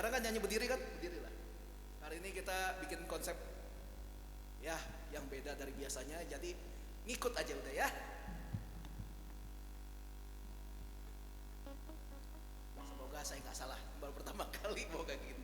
Jarang kan nyanyi berdiri kan? Berdiri lah. Hari ini kita bikin konsep ya yang beda dari biasanya, jadi ngikut aja udah ya. Semoga saya nggak salah, baru pertama kali mau kayak gini.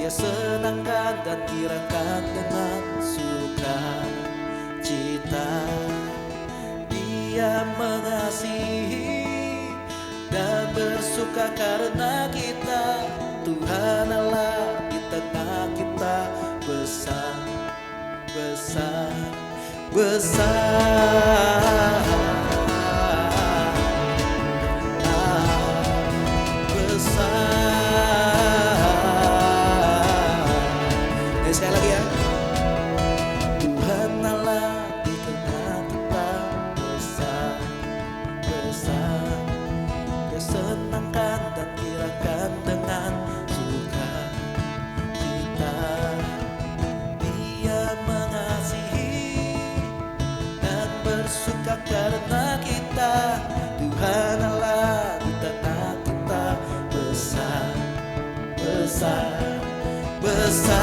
Dia senangkan dan girakan dengan sukacita. Dia mengasihi dan bersuka karena kita. Tuhan Allah di tengah kita besar, besar, besar. Sekali lagi ya. Tuhan Allah di tengah kita besar, besar. Dia senangkan dan girakan dengan sukacita. Dia mengasihi dan bersuka karena kita. Tuhan Allah di tengah kita besar, besar, besar.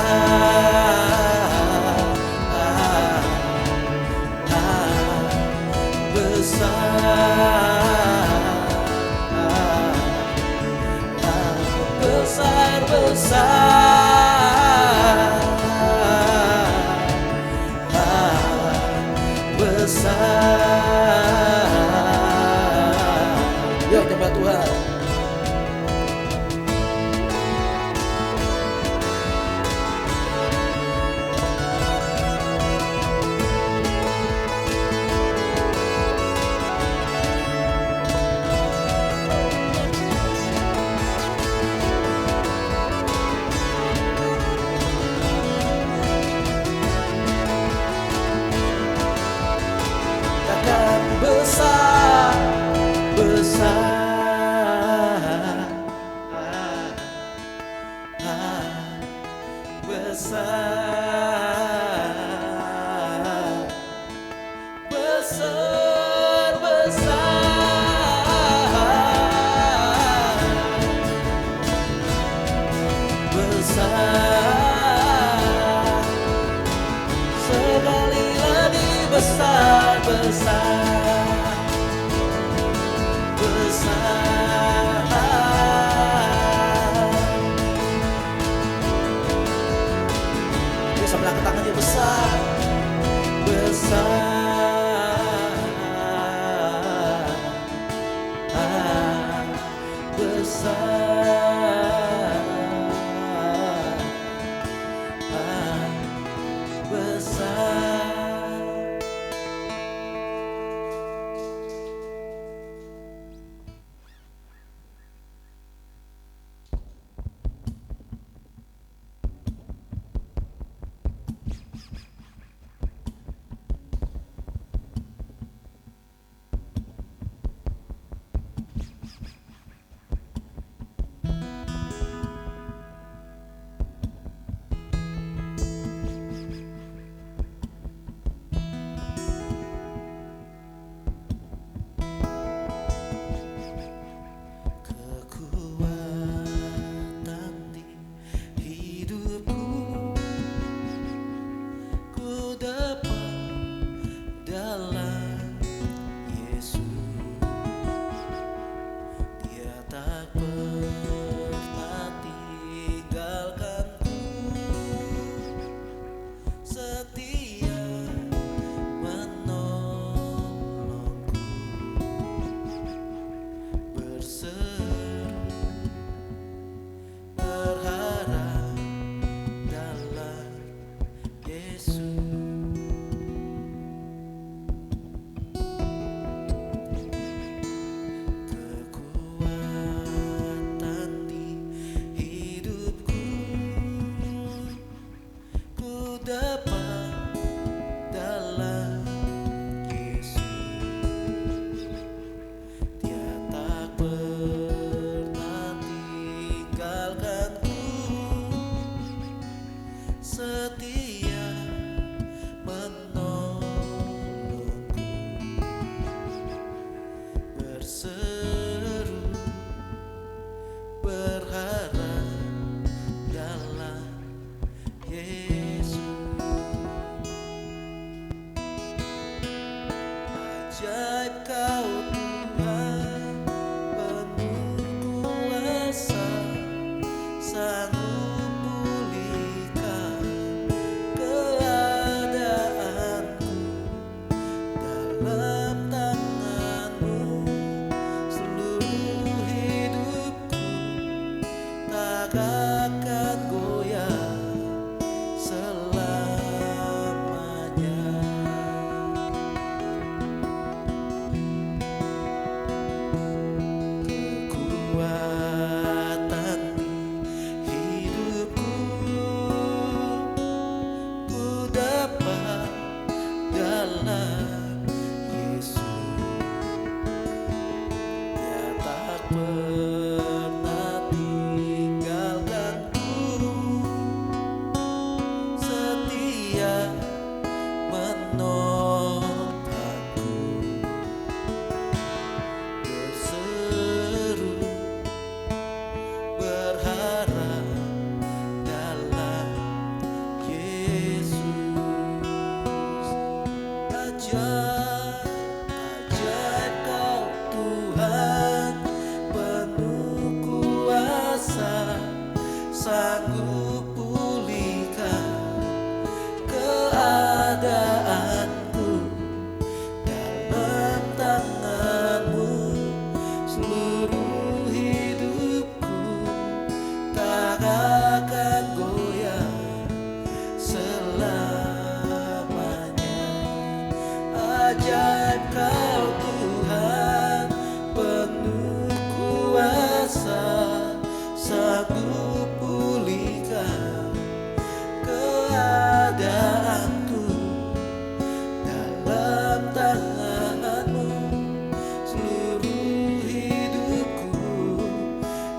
Besar, besar, besar. Yuk coba Tuhan. Besar, besar, besar, besar, besar, besar. Sekali lagi besar, besar. akan goyah selamanya. Kekuatan di hidupku ku dapat dalam Yesus. Dia tak pernah tinggalkanku, setia menopangku, berseru berharap dalam Yesus. Ajaib, ajaib Kau Tuhan, penuh kuasa, sanggup pulihkan keadaanku. Dalam tangan-Mu seluruh hidupku tak akan goyah selamanya. Ajaib Kau Tuhan, penuh kuasa, sanggup pulihkan keadaanku. Dalam tangan-Mu seluruh hidupku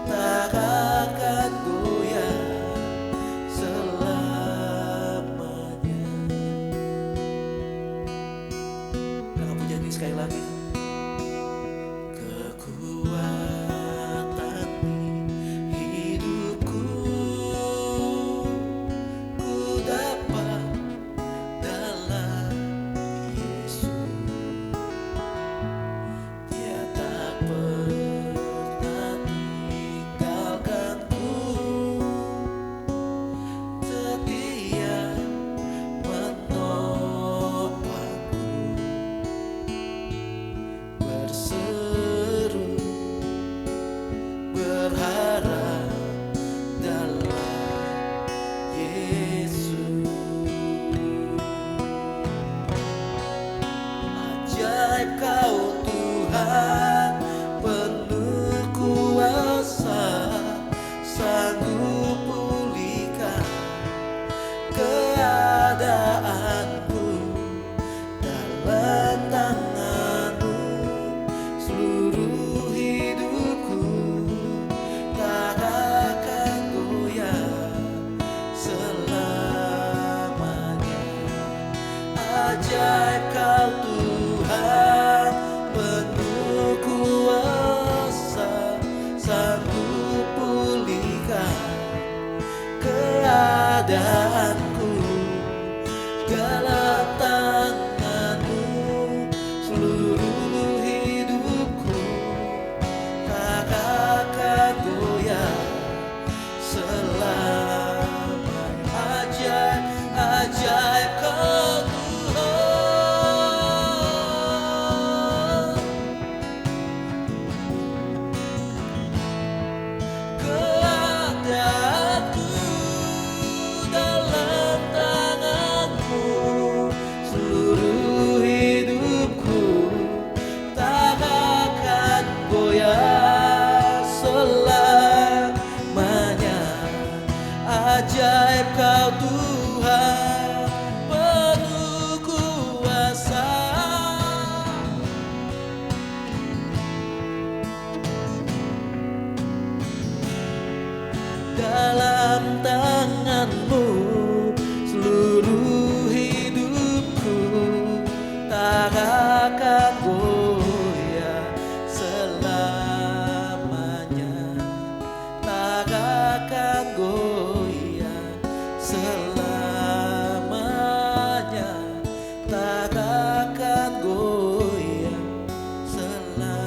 tak akan goyah selamanya. Jangan punya ini sekali lagi. Kekuatan di hidupku ku dapat dalam Yesus. Dia tak pernah tinggalkanku, setia menopangku, berseru berharap dalam Yesus. Ajaib Kau Tuhan, penuh kuasa, sanggup pulihkan keadaanku. Dalam tangan-Mu seluruh hidupku tak akan goyah selamanya. Ajaib Kau Tuhan, penuh kuasa, sanggup pulihkan keadaanku. Dalam tangan-Mu seluruh hidupku tak akan goyah selamanya. Ajaib, ajaib Kau Tuhan, keadaanku dalam tangan-Mu seluruh hidupku tak akan goyah selamanya. Ajaib Kau Tuhan, penuh kuasa, dalam tangan-Mu seluruh hidupku tak akan goyah selamanya. Tak akan goyah selamanya. Tak akan goyah selamanya.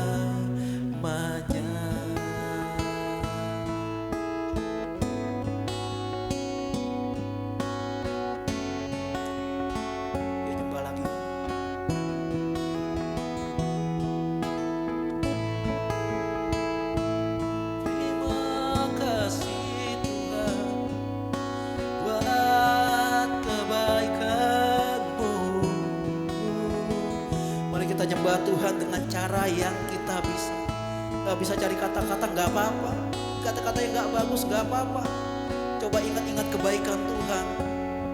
sembah Tuhan dengan cara yang kita bisa. Gak bisa cari kata-kata, gak apa-apa. Kata-kata yang gak bagus, gak apa-apa. Coba ingat-ingat kebaikan Tuhan.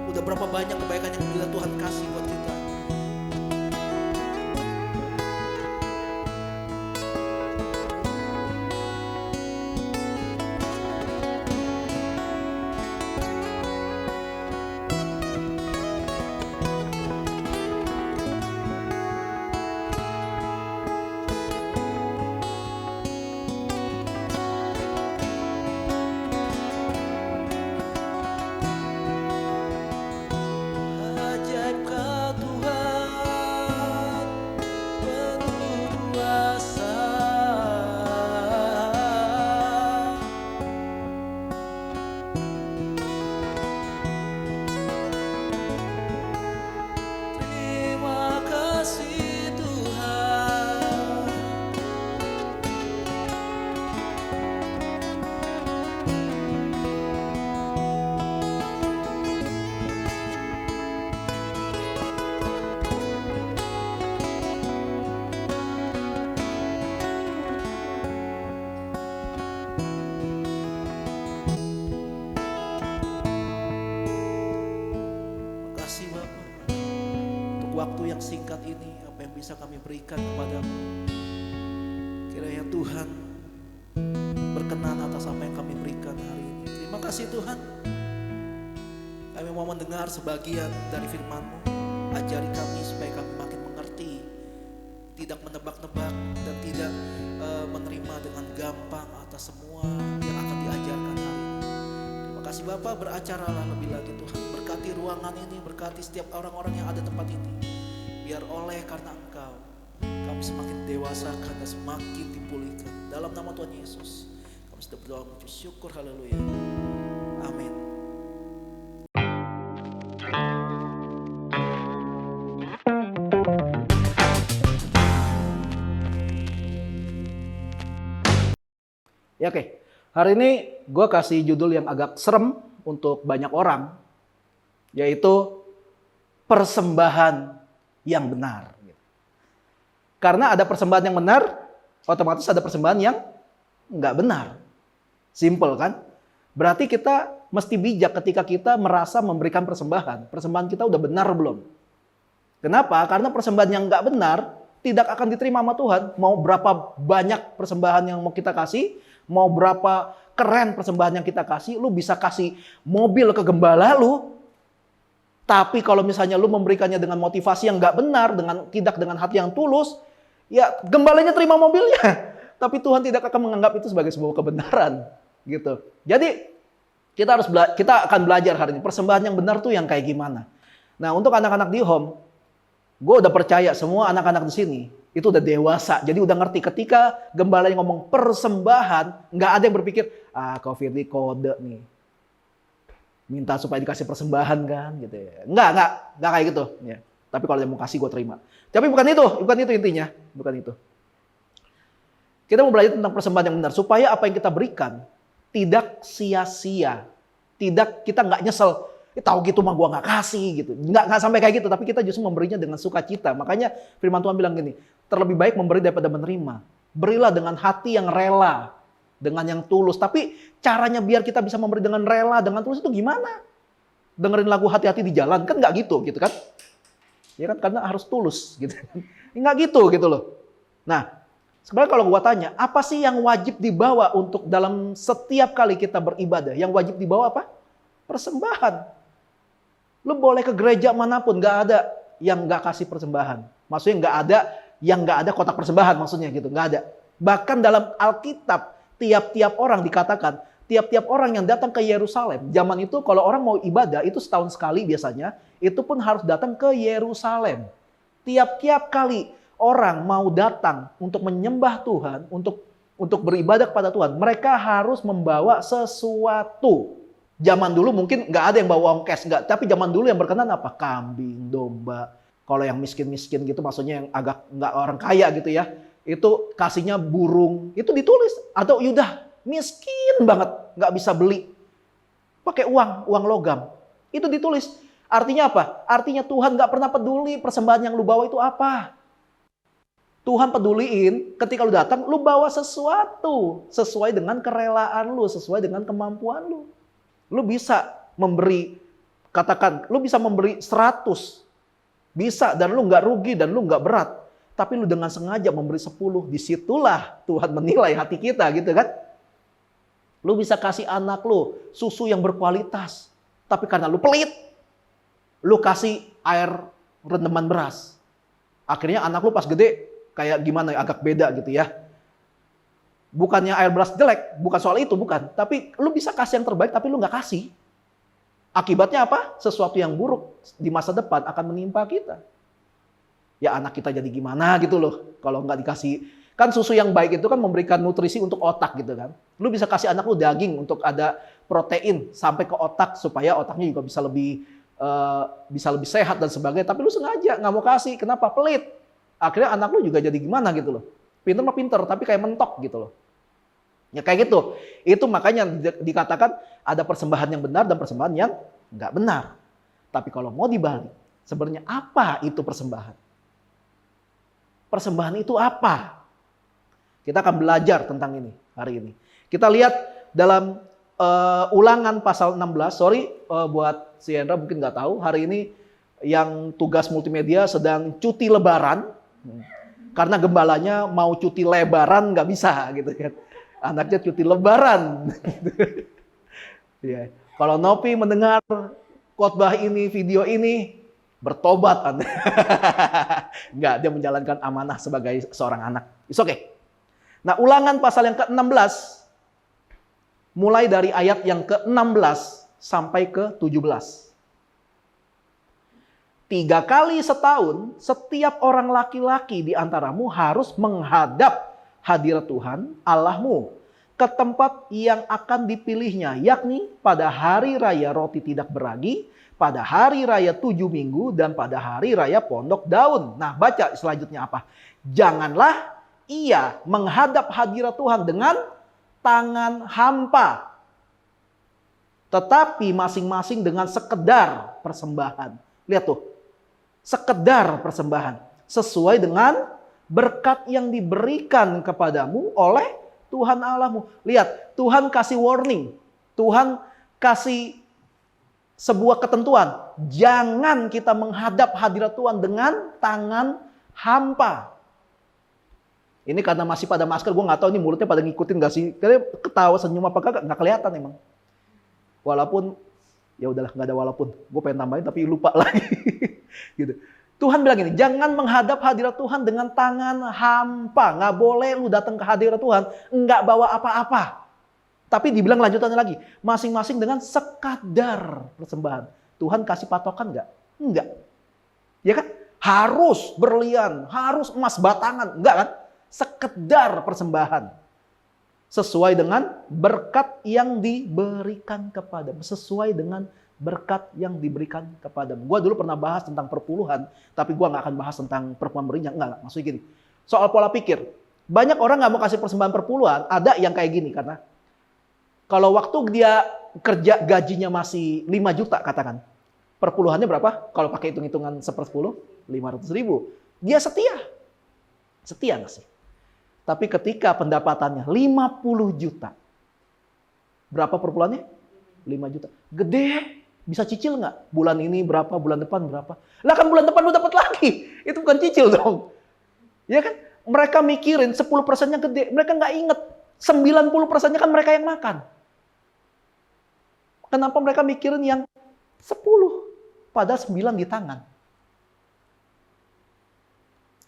Udah berapa banyak kebaikan yang udah Tuhan kasih buat kita. Waktu yang singkat ini, apa yang bisa kami berikan kepadamu? Kiranya Tuhan berkenan atas apa yang kami berikan hari ini. Terima kasih Tuhan. Kami mau mendengar sebagian dari firman-Mu. Ajari kami supaya kami makin mengerti, tidak menebak-nebak dan tidak menerima dengan gampang atas semua yang akan diajarkan hari ini. Terima kasih Bapak, beracaralah lebih lagi Tuhan. Berkati ruangan ini, berkati setiap orang-orang yang ada tempat ini. Biar oleh karena Engkau kami semakin dewasa dan semakin dipulihkan. Dalam nama Tuhan Yesus kami sudah berdoa mengucap syukur, haleluya, amin. Ya oke, hari ini gue kasih judul yang agak serem untuk banyak orang, yaitu persembahan yang benar. Karena ada persembahan yang benar, otomatis ada persembahan yang nggak benar. Simple kan? Berarti kita mesti bijak ketika kita merasa memberikan persembahan. Persembahan kita udah benar belum? Kenapa? Karena persembahan yang nggak benar tidak akan diterima sama Tuhan. Mau berapa banyak persembahan yang mau kita kasih, mau berapa keren persembahan yang kita kasih, lu bisa kasih mobil ke gembala lu. Tapi kalau misalnya lu memberikannya dengan motivasi yang nggak benar, tidak dengan hati yang tulus, ya gembalanya terima mobilnya. Tapi Tuhan tidak akan menganggap itu sebagai sebuah kebenaran, gitu. Jadi kita akan belajar hari ini persembahan yang benar tuh yang kayak gimana. Nah, untuk anak-anak di home, gue udah percaya semua anak-anak di sini itu udah dewasa. Jadi udah ngerti ketika gembalanya ngomong persembahan, nggak ada yang berpikir, kau Firly kode nih. Minta supaya dikasih persembahan kan gitu ya. Enggak kayak gitu ya. Tapi kalau dia mau kasih gue terima. Tapi bukan itu intinya, bukan itu. Kita mau belajar tentang persembahan yang benar supaya apa yang kita berikan tidak sia-sia. Kita nggak nyesel. Tahu gitu mah gue nggak kasih gitu. Nggak sampai kayak gitu, tapi kita justru memberinya dengan sukacita. Makanya firman Tuhan bilang gini, terlebih baik memberi daripada menerima. Berilah dengan hati yang rela, dengan yang tulus. Tapi caranya biar kita bisa memberi dengan rela, dengan tulus itu gimana? Dengerin lagu hati-hati di jalan, kan nggak gitu kan? Ya kan, karena harus tulus gitu. Nggak gitu loh. Nah, sebenarnya kalau gua tanya, apa sih yang wajib dibawa untuk dalam setiap kali kita beribadah? Yang wajib dibawa apa? Persembahan. Lu boleh ke gereja manapun, nggak ada yang nggak kasih persembahan. Maksudnya nggak ada yang nggak ada kotak persembahan, maksudnya gitu, nggak ada. Bahkan dalam Alkitab, tiap-tiap orang dikatakan, tiap-tiap orang yang datang ke Yerusalem, zaman itu kalau orang mau ibadah, itu setahun sekali biasanya, itu pun harus datang ke Yerusalem. Tiap-tiap kali orang mau datang untuk menyembah Tuhan, untuk beribadah kepada Tuhan, mereka harus membawa sesuatu. Zaman dulu mungkin nggak ada yang bawa uang cash, nggak. Tapi zaman dulu yang berkenan apa? Kambing, domba. Kalau yang miskin-miskin gitu, maksudnya yang agak nggak orang kaya gitu ya, itu kasihnya burung. Itu ditulis. Atau yaudah miskin banget, nggak bisa beli. Pakai uang logam. Itu ditulis. Artinya apa? Artinya Tuhan nggak pernah peduli persembahan yang lu bawa itu apa. Tuhan peduliin, ketika lu datang, lu bawa sesuatu sesuai dengan kerelaan lu, sesuai dengan kemampuan lu. Lu bisa memberi, katakan, lu bisa memberi 100, bisa, dan lu nggak rugi, dan lu nggak berat. Tapi lu dengan sengaja memberi 10, disitulah Tuhan menilai hati kita, gitu kan? Lu bisa kasih anak lu susu yang berkualitas, tapi karena lu pelit, lu kasih air rendaman beras. Akhirnya anak lu pas gede, kayak gimana ya, agak beda gitu ya. Bukannya air beras jelek, bukan soal itu, bukan. Tapi lu bisa kasih yang terbaik, tapi lu nggak kasih. Akibatnya apa? Sesuatu yang buruk di masa depan akan menimpa kita. Ya anak kita jadi gimana gitu loh, kalau nggak dikasih. Kan susu yang baik itu kan memberikan nutrisi untuk otak gitu kan. Lu bisa kasih anak lu daging untuk ada protein sampai ke otak, supaya otaknya juga bisa lebih sehat dan sebagainya. Tapi lu sengaja nggak mau kasih, kenapa? Pelit. Akhirnya anak lu juga jadi gimana gitu loh. Pinter mah pinter, tapi kayak mentok gitu loh. Ya kayak gitu. Itu makanya dikatakan ada persembahan yang benar dan persembahan yang nggak benar. Tapi kalau mau dibalik, sebenarnya apa itu persembahan? Persembahan itu apa? Kita akan belajar tentang ini hari ini. Kita lihat dalam Ulangan pasal 16. Buat si Hendra mungkin nggak tahu, hari ini yang tugas multimedia sedang cuti lebaran. Karena gembalanya mau cuti lebaran nggak bisa gitu kan. Anaknya cuti lebaran. Ya. Kalau Nopi mendengar khotbah ini, video ini, bertobat Anda. Enggak, dia menjalankan amanah sebagai seorang anak. It's okay. Nah, Ulangan pasal yang ke-16, mulai dari ayat yang ke-16 sampai ke-17. 3 kali setahun, setiap orang laki-laki di antaramu harus menghadap hadirat Tuhan Allahmu ke tempat yang akan dipilihnya, yakni pada hari raya roti tidak beragi, pada hari raya 7 minggu, dan pada hari raya pondok daun. Nah, baca selanjutnya apa? Janganlah ia menghadap hadirat Tuhan dengan tangan hampa, tetapi masing-masing dengan sekedar persembahan. Lihat tuh, sekedar persembahan sesuai dengan berkat yang diberikan kepadamu oleh Tuhan Allahmu. Lihat, Tuhan kasih warning. Tuhan kasih sebuah ketentuan. Jangan kita menghadap hadirat Tuhan dengan tangan hampa. Ini karena masih pada masker, gue nggak tahu ini mulutnya pada ngikutin gak sih. Karena ketawa senyum apa kagak nggak kelihatan emang. Walaupun ya udahlah, nggak ada walaupun. Gue pengen tambahin tapi lupa lagi. Gitu. Tuhan bilang gini, jangan menghadap hadirat Tuhan dengan tangan hampa. Nggak boleh lu datang ke hadirat Tuhan nggak bawa apa-apa. Tapi dibilang lanjutannya lagi, masing-masing dengan sekadar persembahan. Tuhan kasih patokan nggak? Enggak. Ya kan? Harus berlian, harus emas batangan. Enggak kan? Sekedar persembahan. Sesuai dengan berkat yang diberikan kepadamu. Sesuai dengan berkat yang diberikan kepadamu. Gue dulu pernah bahas tentang perpuluhan, tapi gue nggak akan bahas tentang perpuluhan berinya. Enggak. Maksudnya gini, soal pola pikir. Banyak orang nggak mau kasih persembahan perpuluhan, ada yang kayak gini. Karena kalau waktu dia kerja gajinya masih 5 juta katakan. Perpuluhannya berapa? Kalau pakai hitung-hitungan 1/10, 500.000. Dia setia. Setia nggak sih? Tapi ketika pendapatannya 50 juta. Berapa perpuluhannya? 5 juta. Gede. Bisa cicil nggak? Bulan ini berapa? Bulan depan berapa? Lah kan bulan depan lu dapat lagi. Itu bukan cicil dong. Ya kan? Mereka mikirin 10%-nya gede. Mereka nggak inget. 90%-nya kan mereka yang makan. Kenapa mereka mikirin yang 10? Pada 9 di tangan.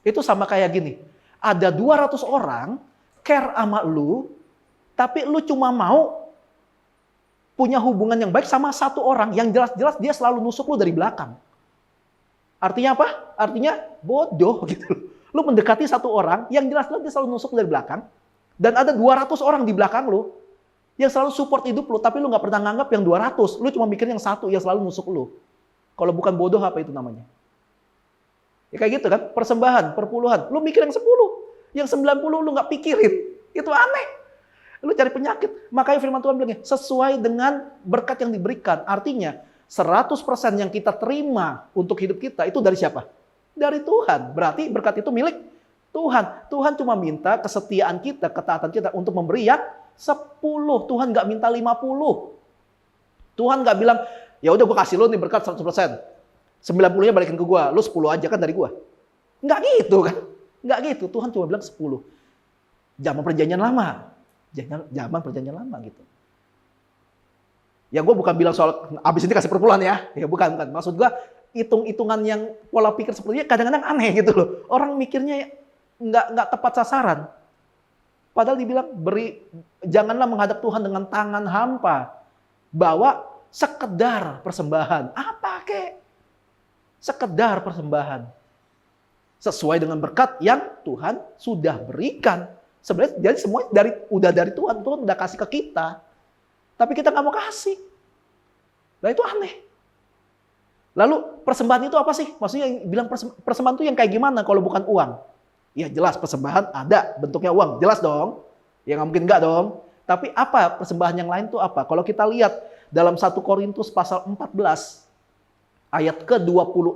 Itu sama kayak gini. Ada 200 orang care sama lu, tapi lu cuma mau punya hubungan yang baik sama 1 orang yang jelas-jelas dia selalu nusuk lu dari belakang. Artinya apa? Artinya bodoh gitu. Lu mendekati 1 orang yang jelas-jelas dia selalu nusuk lu dari belakang, dan ada 200 orang di belakang lu yang selalu support hidup lu, tapi lu nggak pernah nganggap yang 200. Lu cuma mikir yang 1 yang selalu nusuk lu. Kalau bukan bodoh apa itu namanya? Ya kayak gitu kan, persembahan, perpuluhan. Lu mikir yang 10, yang 90 lu nggak pikirin. Itu aneh. Lu cari penyakit. Makanya firman Tuhan bilang, sesuai dengan berkat yang diberikan. Artinya, 100% yang kita terima untuk hidup kita, itu dari siapa? Dari Tuhan. Berarti berkat itu milik Tuhan cuma minta kesetiaan kita, ketaatan kita untuk memberi yang 10. Tuhan nggak minta 50. Tuhan nggak bilang, ya udah gue kasih lo nih berkat 100%. 90-nya balikin ke gue, lo 10 aja kan dari gue. Nggak gitu kan. Nggak gitu, Tuhan cuma bilang 10. Zaman perjanjian lama. Zaman perjanjian lama gitu. Ya gue bukan bilang soal abis ini kasih perpuluhan ya. Ya bukan. Maksud gue hitung-hitungan yang pola pikir seperti ini kadang-kadang aneh gitu loh. Orang mikirnya nggak tepat sasaran. Padahal dibilang janganlah menghadap Tuhan dengan tangan hampa. Bawa sekedar persembahan. Apa kek? Sekedar persembahan. Sesuai dengan berkat yang Tuhan sudah berikan. Sebenarnya jadi semua udah dari Tuhan. Tuhan udah kasih ke kita. Tapi kita nggak mau kasih. Nah itu aneh. Lalu persembahan itu apa sih? Maksudnya yang bilang persembahan itu yang kayak gimana kalau bukan uang? Ya jelas persembahan ada bentuknya uang. Jelas dong. Ya nggak mungkin nggak dong. Tapi apa persembahan yang lain itu apa? Kalau kita lihat dalam 1 Korintus pasal 14 ayat ke-26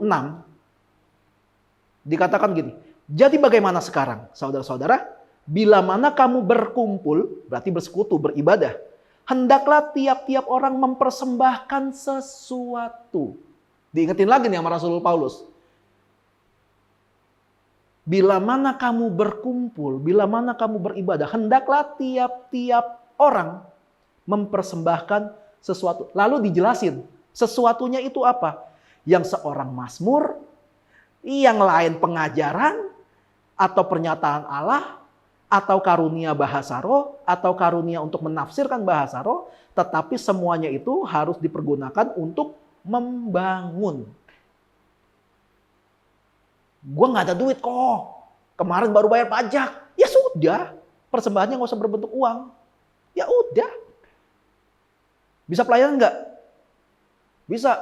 dikatakan gini. Jadi bagaimana sekarang saudara-saudara? Bila mana kamu berkumpul, berarti bersekutu, beribadah. Hendaklah tiap-tiap orang mempersembahkan sesuatu. Diingetin lagi nih sama Rasul Paulus. Bila mana kamu berkumpul, bila mana kamu beribadah, hendaklah tiap-tiap orang mempersembahkan sesuatu. Lalu dijelasin, sesuatunya itu apa? Yang seorang mazmur, yang lain pengajaran, atau pernyataan Allah, atau karunia bahasa roh, atau karunia untuk menafsirkan bahasa roh, tetapi semuanya itu harus dipergunakan untuk membangun. Gue nggak ada duit kok, kemarin baru bayar pajak. Ya sudah, persembahannya nggak usah berbentuk uang. Ya udah. Bisa pelayanan nggak?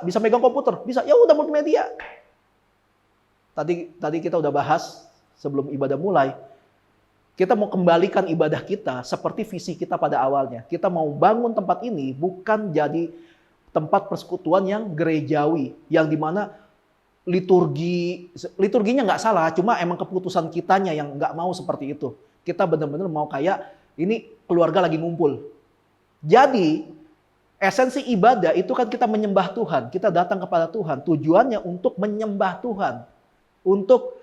Bisa megang komputer? Bisa, ya udah multimedia. Tadi kita udah bahas sebelum ibadah mulai. Kita mau kembalikan ibadah kita seperti visi kita pada awalnya. Kita mau bangun tempat ini bukan jadi tempat persekutuan yang gerejawi. Yang dimana liturginya nggak salah, cuma emang keputusan kitanya yang nggak mau seperti itu. Kita benar-benar mau kayak ini keluarga lagi ngumpul. Jadi esensi ibadah itu kan kita menyembah Tuhan. Kita datang kepada Tuhan. Tujuannya untuk menyembah Tuhan. Untuk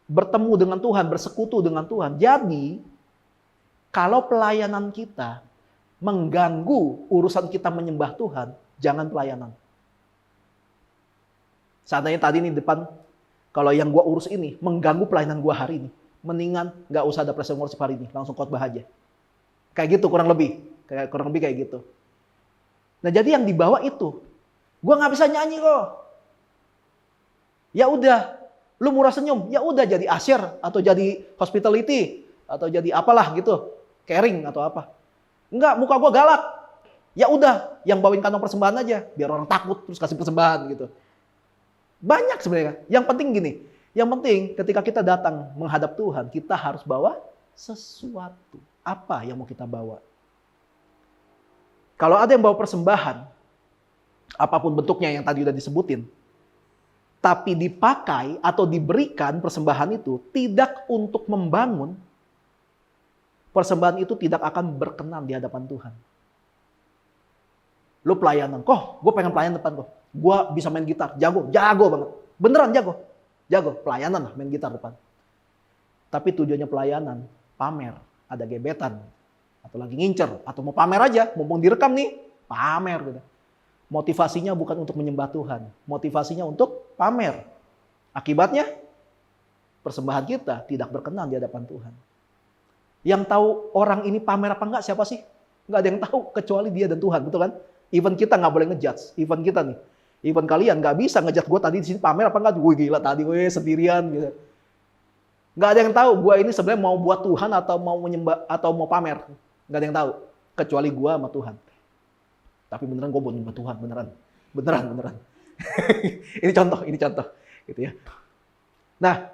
bertemu dengan Tuhan, bersekutu dengan Tuhan. Jadi, kalau pelayanan kita mengganggu urusan kita menyembah Tuhan, jangan pelayanan. Seandainya tadi nih depan, kalau yang gua urus ini mengganggu pelayanan gua hari ini, mendingan nggak usah ada praise and worship hari ini, langsung khotbah aja. Kayak gitu kurang lebih kayak gitu. Nah jadi yang dibawa itu, gua nggak bisa nyanyi kok. Ya udah. Lu murah senyum, ya udah jadi asyir atau jadi hospitality atau jadi apalah gitu, caring atau apa. Enggak, muka gua galak. Ya udah, yang bawain kantong persembahan aja biar orang takut terus kasih persembahan gitu. Banyak sebenarnya. Yang penting gini, yang penting ketika kita datang menghadap Tuhan, kita harus bawa sesuatu. Apa yang mau kita bawa? Kalau ada yang bawa persembahan, apapun bentuknya yang tadi udah disebutin, tapi dipakai atau diberikan persembahan itu tidak untuk membangun, persembahan itu tidak akan berkenan di hadapan Tuhan. Lu pelayanan, kok gue pengen pelayanan depan kok. Gue bisa main gitar, jago banget. Beneran jago, pelayanan lah main gitar depan. Tapi tujuannya pelayanan, pamer, ada gebetan, atau lagi ngincer, atau mau pamer aja, mumpung direkam nih, pamer gitu. Motivasinya bukan untuk menyembah Tuhan. Motivasinya untuk pamer. Akibatnya, persembahan kita tidak berkenan di hadapan Tuhan. Yang tahu orang ini pamer apa enggak siapa sih? Enggak ada yang tahu kecuali dia dan Tuhan, betul kan? Even kita nggak boleh ngejudge. Even kita nih. Even kalian nggak bisa ngejudge gue tadi di sini pamer apa enggak. Gue gila tadi gue sendirian gitu. Nggak ada yang tahu gue ini sebenarnya mau buat Tuhan atau mau menyembah atau mau pamer. Nggak ada yang tahu. Kecuali gue sama Tuhan. Tapi beneran gue mau nyembah Tuhan, beneran. ini contoh, gitu ya. Nah,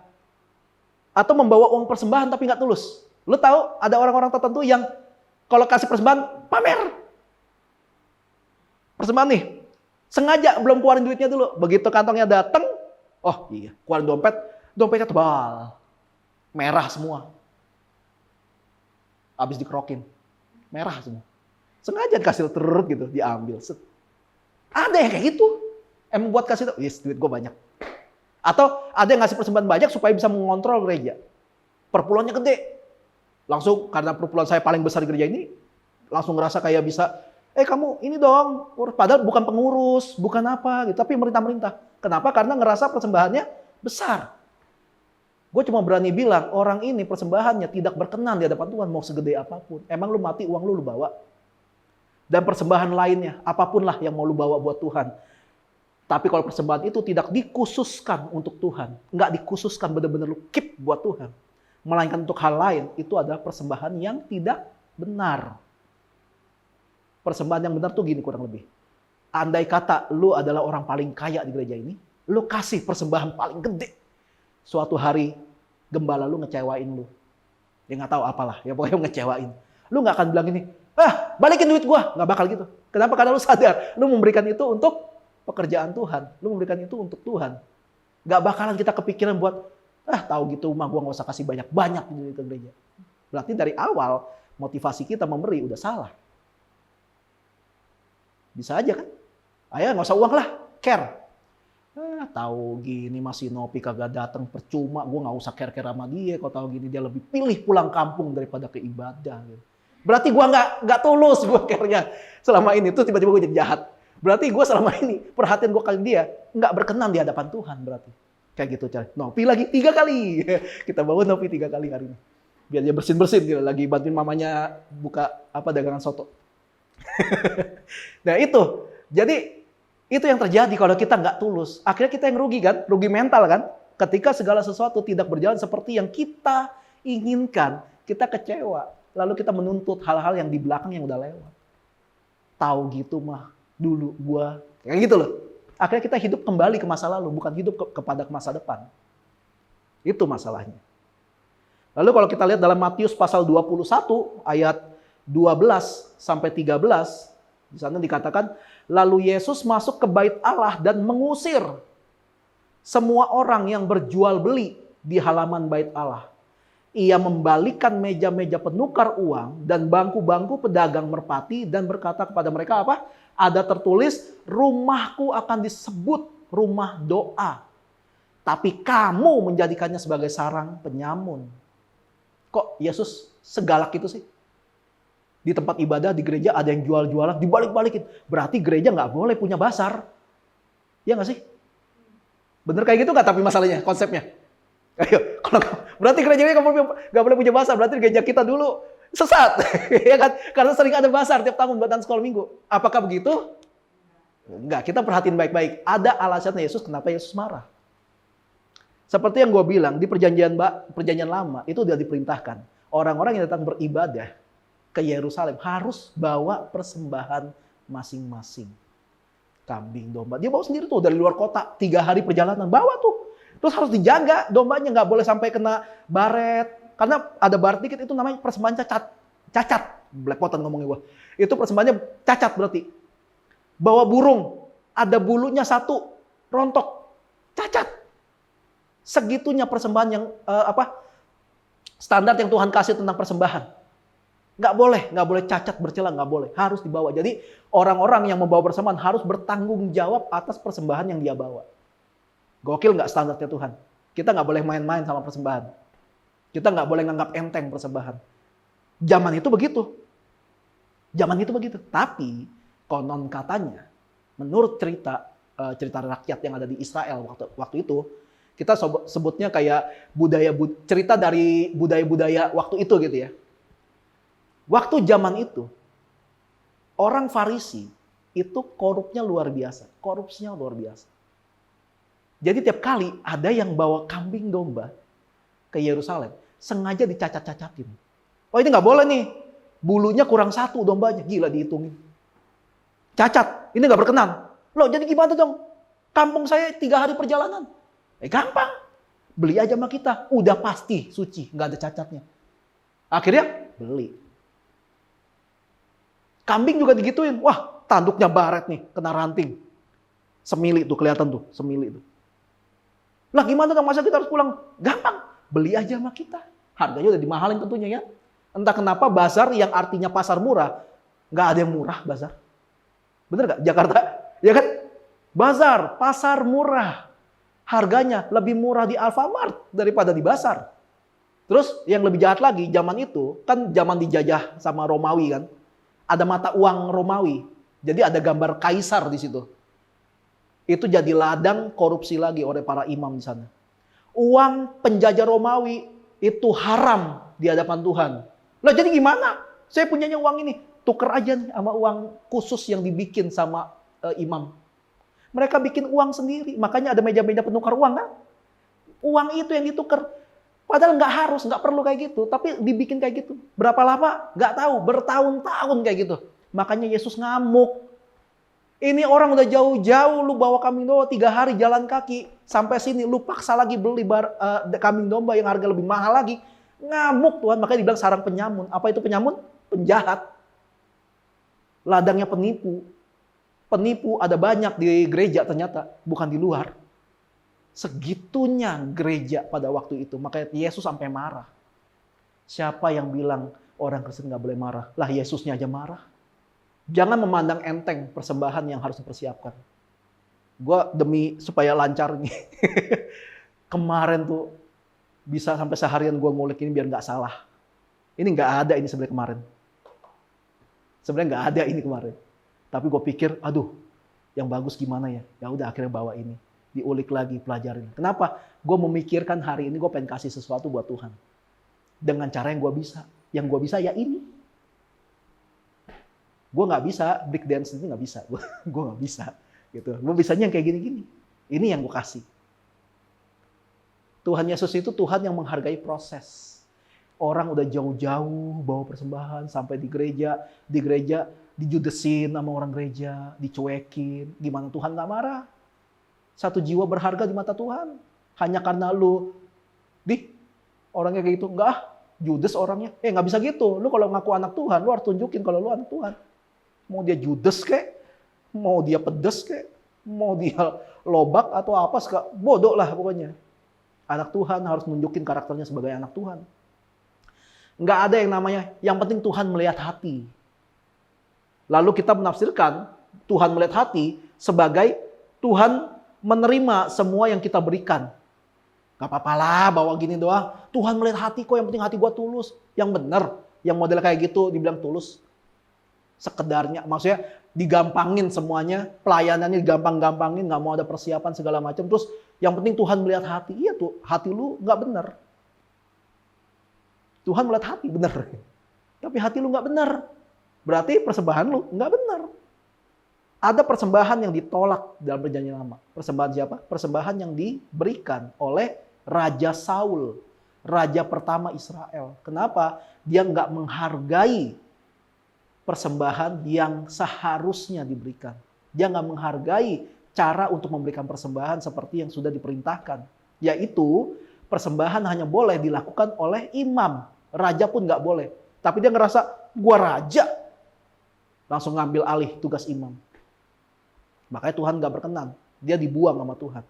atau membawa uang persembahan tapi nggak tulus. Lu tahu ada orang-orang tertentu yang kalau kasih persembahan pamer. Persembahan nih, sengaja belum keluarin duitnya dulu. Begitu kantongnya datang, oh iya, keluarin dompetnya tebal. merah semua. Habis dikerokin, merah semua. Sengaja dikasih terus gitu, diambil. Set. Ada yang kayak gitu. Emang buat kasih tuh, yes, duit gue banyak. Atau ada yang ngasih persembahan banyak supaya bisa mengontrol gereja. Perpuluhannya gede. Langsung karena perpuluhan saya paling besar di gereja ini, langsung ngerasa kayak bisa, kamu ini dong. Padahal bukan pengurus, bukan apa gitu, tapi merintah-merintah. Kenapa? Karena ngerasa persembahannya besar. Gue cuma berani bilang, orang ini persembahannya tidak berkenan di hadapan Tuhan, mau segede apapun. Emang lu mati, uang lu bawa. Dan persembahan lainnya, apapun lah yang mau lu bawa buat Tuhan. Tapi kalau persembahan itu tidak dikhususkan untuk Tuhan, nggak dikhususkan benar-benar lu keep buat Tuhan, melainkan untuk hal lain, itu adalah persembahan yang tidak benar. Persembahan yang benar tuh gini kurang lebih. Andai kata lu adalah orang paling kaya di gereja ini, lu kasih persembahan paling gede. Suatu hari gembala lu ngecewain lu. Ya nggak tahu apalah, ya pokoknya ngecewain. Lu nggak akan bilang ini, balikin duit gua. Nggak bakal gitu. Kenapa? Karena lu sadar, lu memberikan itu untuk pekerjaan Tuhan. Lu memberikan itu untuk Tuhan. Nggak bakalan kita kepikiran buat, tahu gitu mah gua nggak usah kasih banyak-banyak ke gereja. Berarti dari awal motivasi kita memberi udah salah. Bisa aja kan? Ayo nggak usah uang lah, care. Tahu gini masih Nopi kagak datang percuma, gue nggak usah care sama dia. Kalau tahu gini dia lebih pilih pulang kampung daripada ke ibadah. Berarti gue nggak tulus gue care-nya selama ini. Tuh tiba-tiba gue jadi jahat. Berarti gue selama ini perhatian gue kali dia nggak berkenan di hadapan Tuhan berarti. Kayak gitu cara. Nopi lagi 3 kali. Kita bawa Nopi 3 kali hari ini. Biar dia bersin-bersin gitu. Lagi bantuin mamanya buka dagangan soto. Nah itu. Jadi itu yang terjadi kalau kita nggak tulus. Akhirnya kita yang rugi kan? Rugi mental kan? Ketika segala sesuatu tidak berjalan seperti yang kita inginkan, kita kecewa. Lalu kita menuntut hal-hal yang di belakang yang udah lewat. Tahu gitu mah dulu gua. Kayak gitu loh. Akhirnya kita hidup kembali ke masa lalu, bukan hidup kepada masa depan. Itu masalahnya. Lalu kalau kita lihat dalam Matius pasal 21 ayat 12 sampai 13, di sana dikatakan, lalu Yesus masuk ke bait Allah dan mengusir semua orang yang berjual beli di halaman bait Allah. Ia membalikkan meja-meja penukar uang dan bangku-bangku pedagang merpati dan berkata kepada mereka apa? Ada tertulis, rumahku akan disebut rumah doa. Tapi kamu menjadikannya sebagai sarang penyamun. Kok Yesus segalak itu sih? Di tempat ibadah, di gereja ada yang jual-jualan, dibalik-balikin. Berarti gereja nggak boleh punya basar. Ya nggak sih? Bener kayak gitu nggak tapi masalahnya, konsepnya? Ayo, berarti gereja ini nggak boleh punya basar, berarti gereja kita dulu sesat. Ya kan? Karena sering ada basar tiap tahun buat sekolah minggu. Apakah begitu? Enggak, kita perhatiin baik-baik. Ada alasannya Yesus, kenapa Yesus marah. Seperti yang gue bilang, di perjanjian lama, itu udah diperintahkan. Orang-orang yang datang beribadah ke Yerusalem harus bawa persembahan masing-masing. Kambing, domba. Dia bawa sendiri tuh dari luar kota. 3 hari perjalanan. Bawa tuh. Terus harus dijaga dombanya. Nggak boleh sampai kena baret. Karena ada baret dikit itu namanya persembahan cacat. Cacat. Belepotan ngomongnya gua. Itu persembahannya cacat berarti. Bawa burung. Ada bulunya 1. Rontok. Cacat. Segitunya persembahan yang standar yang Tuhan kasih tentang persembahan. Nggak boleh cacat bercela, nggak boleh. Harus dibawa. Jadi orang-orang yang membawa persembahan harus bertanggung jawab atas persembahan yang dia bawa. Gokil nggak standarnya Tuhan? Kita nggak boleh main-main sama persembahan. Kita nggak boleh nganggap enteng persembahan. Zaman itu begitu. Tapi konon katanya, menurut cerita rakyat yang ada di Israel waktu itu, kita sebutnya kayak cerita dari budaya-budaya waktu itu gitu ya. Waktu zaman itu, orang Farisi itu korupsinya luar biasa. Jadi tiap kali ada yang bawa kambing domba ke Yerusalem, sengaja dicacat-cacatin. Oh ini nggak boleh nih, bulunya kurang 1 dombanya. Gila dihitungin. Cacat, ini nggak berkenan. Loh jadi gimana dong? Kampung saya 3 hari perjalanan. Gampang. Beli aja sama kita. Udah pasti suci, nggak ada cacatnya. Akhirnya beli. Kambing juga digituin. Wah, tanduknya baret nih, kena ranting. Semili tuh, kelihatan tuh, semili tuh. Lah gimana dong, masa kita harus pulang? Gampang. beli aja sama kita. Harganya udah dimahalin tentunya ya. Entah kenapa bazar yang artinya pasar murah, nggak ada yang murah bazar. Bener nggak? Jakarta, ya kan? Bazar, pasar murah. Harganya lebih murah di Alfamart daripada di pasar. Terus yang lebih jahat lagi, zaman itu, kan zaman dijajah sama Romawi kan. Ada mata uang Romawi. Jadi ada gambar kaisar di situ. Itu jadi ladang korupsi lagi oleh para imam di sana. Uang penjajah Romawi itu haram di hadapan Tuhan. Lah jadi gimana? Saya punyanya uang ini. Tuker aja nih sama uang khusus yang dibikin sama imam. Mereka bikin uang sendiri. Makanya ada meja-meja penukar uang kan. Uang itu yang ditukar. Padahal nggak harus, nggak perlu kayak gitu. Tapi dibikin kayak gitu. Berapa lama? Nggak tahu. Bertahun-tahun kayak gitu. Makanya Yesus ngamuk. Ini orang udah jauh-jauh lu bawa kambing domba 3 hari jalan kaki. Sampai sini lu paksa lagi beli kambing domba yang harga lebih mahal lagi. Ngamuk Tuhan. Makanya dibilang sarang penyamun. Apa itu penyamun? Penjahat. Ladangnya penipu. Penipu ada banyak di gereja ternyata. Bukan di luar. Segitunya gereja pada waktu itu. Makanya Yesus sampai marah. Siapa yang bilang orang Kristen nggak boleh marah? Lah Yesusnya aja marah. Jangan memandang enteng persembahan yang harus dipersiapkan. Gue demi supaya lancar nih. Kemarin tuh bisa sampai seharian gue ngulik ini biar nggak salah. Ini nggak ada ini sebenarnya kemarin. Sebenarnya nggak ada ini kemarin. Tapi gue pikir, aduh, yang bagus gimana ya? Ya udah akhirnya bawa ini. Diulik lagi, pelajarin. Kenapa? Gue memikirkan hari ini gue pengen kasih sesuatu buat Tuhan. Dengan cara yang gue bisa. Yang gue bisa ya ini. Gue nggak bisa break dance ini nggak bisa, gue nggak bisa, gitu. Gue bisanya yang kayak gini-gini. Ini yang gue kasih. Tuhan Yesus itu Tuhan yang menghargai proses. Orang udah jauh-jauh bawa persembahan sampai di gereja dijudesin sama orang gereja, dicuekin. Gimana Tuhan nggak marah? Satu jiwa berharga di mata Tuhan. Hanya karena lu, orangnya kayak gitu, enggak, judes orangnya. Nggak bisa gitu. Lu kalau ngaku anak Tuhan, lu harus tunjukin kalau lu anak Tuhan. Mau dia judes kek, mau dia pedes kek, mau dia lobak atau apa, bodoh lah pokoknya. Anak Tuhan harus nunjukin karakternya sebagai anak Tuhan. Nggak ada yang namanya, yang penting Tuhan melihat hati. Lalu kita menafsirkan Tuhan melihat hati sebagai Tuhan menerima semua yang kita berikan. Gak apa-apa lah bawa gini doang. Tuhan melihat hati kok, yang penting hati gua tulus. Yang benar, yang model kayak gitu dibilang tulus. Sekedarnya, maksudnya digampangin semuanya, pelayanannya digampang-gampangin, nggak mau ada persiapan segala macam. Terus yang penting Tuhan melihat hati. Iya tuh, hati lu nggak benar. Tuhan melihat hati benar, tapi hati lu nggak benar. Berarti persembahan lu nggak benar. Ada persembahan yang ditolak dalam perjanjian lama. Persembahan siapa? Persembahan yang diberikan oleh Raja Saul, raja pertama Israel. Kenapa? Dia nggak menghargai persembahan yang seharusnya diberikan. Dia nggak menghargai cara untuk memberikan persembahan seperti yang sudah diperintahkan. Yaitu persembahan hanya boleh dilakukan oleh imam. Raja pun nggak boleh. Tapi dia ngerasa, gua raja. Langsung ngambil alih tugas imam. Makanya Tuhan nggak berkenan. Dia dibuang sama Tuhan.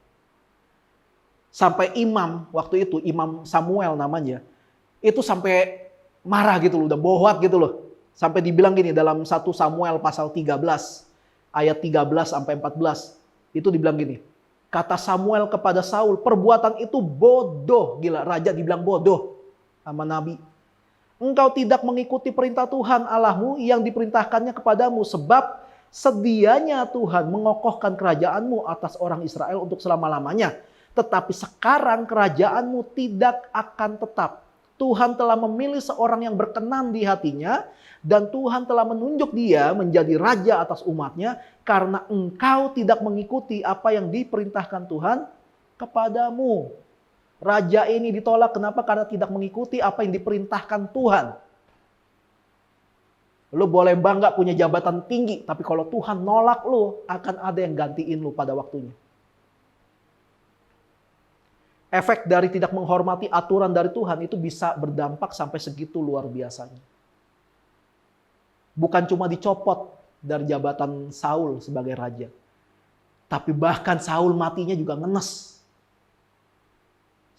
Sampai imam, waktu itu Imam Samuel namanya, itu sampai marah gitu loh, udah bohot gitu loh. Sampai dibilang gini dalam 1 Samuel pasal 13, ayat 13 sampai 14. Itu dibilang gini, kata Samuel kepada Saul, perbuatan itu bodoh. Gila, raja dibilang bodoh sama nabi. Engkau tidak mengikuti perintah Tuhan Allahmu yang diperintahkannya kepadamu. Sebab sedianya Tuhan mengokohkan kerajaanmu atas orang Israel untuk selama-lamanya. Tetapi sekarang kerajaanmu tidak akan tetap. Tuhan telah memilih seorang yang berkenan di hatinya. Dan Tuhan telah menunjuk dia menjadi raja atas umatnya. Karena engkau tidak mengikuti apa yang diperintahkan Tuhan kepadamu. Raja ini ditolak, kenapa? Karena tidak mengikuti apa yang diperintahkan Tuhan. Lu boleh bangga punya jabatan tinggi, tapi kalau Tuhan nolak lu, akan ada yang gantiin lu pada waktunya. Efek dari tidak menghormati aturan dari Tuhan itu bisa berdampak sampai segitu luar biasanya. Bukan cuma dicopot dari jabatan Saul sebagai raja, tapi bahkan Saul matinya juga ngenes.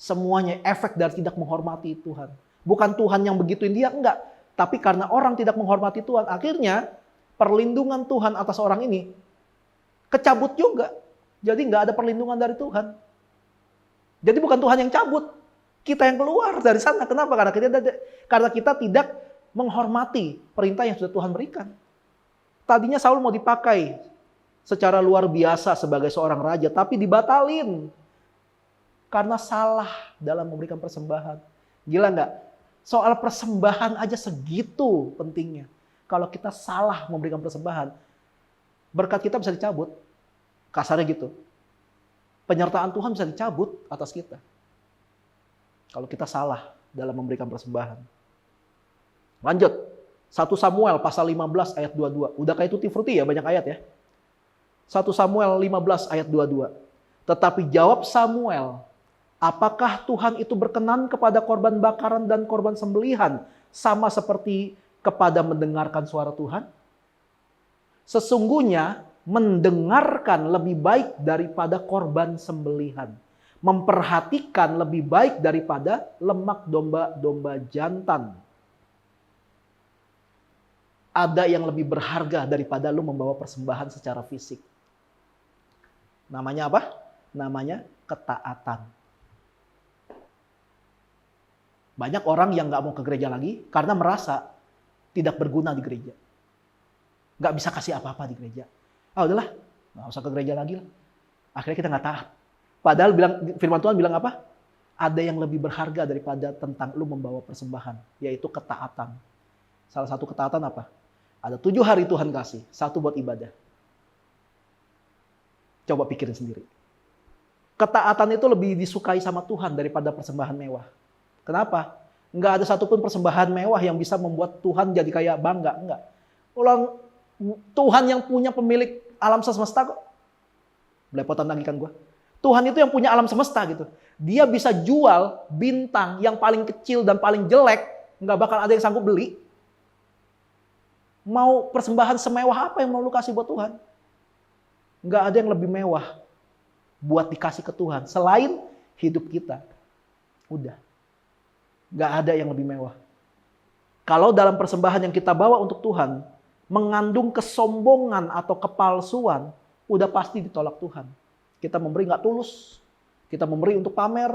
Semuanya efek dari tidak menghormati Tuhan. Bukan Tuhan yang begituin dia, enggak. Tapi karena orang tidak menghormati Tuhan, akhirnya perlindungan Tuhan atas orang ini kecabut juga. Jadi nggak ada perlindungan dari Tuhan. Jadi bukan Tuhan yang cabut, kita yang keluar dari sana. Kenapa? Karena kita tidak menghormati perintah yang sudah Tuhan berikan. Tadinya Saul mau dipakai secara luar biasa sebagai seorang raja, tapi dibatalin karena salah dalam memberikan persembahan. Gila nggak? Soal persembahan aja segitu pentingnya. Kalau kita salah memberikan persembahan, berkat kita bisa dicabut. Kasarnya gitu. Penyertaan Tuhan bisa dicabut atas kita. Kalau kita salah dalam memberikan persembahan. Lanjut. 1 Samuel pasal 15 ayat 22. Udah kayak tutti frutti ya, banyak ayat ya. 1 Samuel 15 ayat 22. Tetapi jawab Samuel, apakah Tuhan itu berkenan kepada korban bakaran dan korban sembelihan sama seperti kepada mendengarkan suara Tuhan? Sesungguhnya mendengarkan lebih baik daripada korban sembelihan. Memperhatikan lebih baik daripada lemak domba-domba jantan. Ada yang lebih berharga daripada lu membawa persembahan secara fisik. Namanya apa? Namanya ketaatan. Banyak orang yang gak mau ke gereja lagi karena merasa tidak berguna di gereja. Gak bisa kasih apa-apa di gereja. Ah udahlah, gak usah ke gereja lagi lah. Akhirnya kita gak taat. Padahal firman Tuhan bilang apa? Ada yang lebih berharga daripada tentang lu membawa persembahan. Yaitu ketaatan. Salah satu ketaatan apa? Ada 7 hari Tuhan kasih. 1 buat ibadah. Coba pikirin sendiri. Ketaatan itu lebih disukai sama Tuhan daripada persembahan mewah. Kenapa? Nggak ada satupun persembahan mewah yang bisa membuat Tuhan jadi kayak bangga. Enggak. Tuhan yang punya pemilik alam semesta kok. Belepotan lagi kan gue. Tuhan itu yang punya alam semesta gitu. Dia bisa jual bintang yang paling kecil dan paling jelek. Nggak bakal ada yang sanggup beli. Mau persembahan semewah apa yang mau lu kasih buat Tuhan? Nggak ada yang lebih mewah buat dikasih ke Tuhan. Selain hidup kita. Udah. Nggak ada yang lebih mewah. Kalau dalam persembahan yang kita bawa untuk Tuhan, mengandung kesombongan atau kepalsuan, udah pasti ditolak Tuhan. Kita memberi nggak tulus. Kita memberi untuk pamer.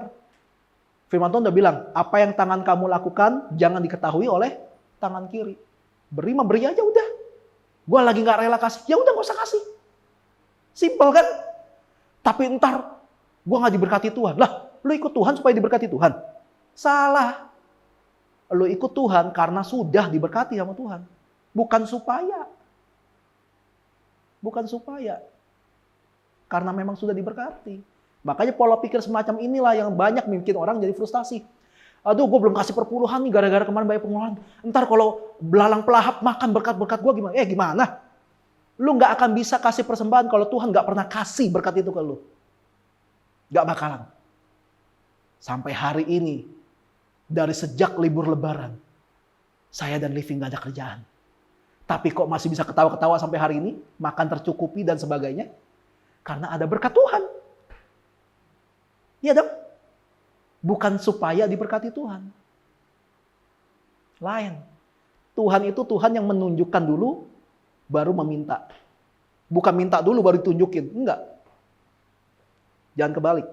Firman Tuhan udah bilang, apa yang tangan kamu lakukan, jangan diketahui oleh tangan kiri. Beri mah beri aja udah. Gue lagi nggak rela kasih, ya udah nggak usah kasih. Simpel kan? Tapi ntar gue nggak diberkati Tuhan. Lah, lu ikut Tuhan supaya diberkati Tuhan? Salah. Lu ikut Tuhan karena sudah diberkati sama Tuhan. Bukan supaya. Bukan supaya. Karena memang sudah diberkati. Makanya pola pikir semacam inilah yang banyak bikin orang jadi frustasi. Aduh, gue belum kasih perpuluhan nih gara-gara kemarin bayar pengeluaran. Ntar kalau belalang pelahap makan berkat-berkat gue gimana? Gimana? Lu gak akan bisa kasih persembahan kalau Tuhan gak pernah kasih berkat itu ke lu. Gak bakalan. Sampai hari ini, dari sejak libur lebaran, saya dan Living gak ada kerjaan. Tapi kok masih bisa ketawa-ketawa sampai hari ini, makan tercukupi dan sebagainya, karena ada berkat Tuhan. Iya dong? Bukan supaya diberkati Tuhan. Lain. Tuhan itu Tuhan yang menunjukkan dulu, baru meminta. Bukan minta dulu baru ditunjukin. Enggak. Jangan kebalik.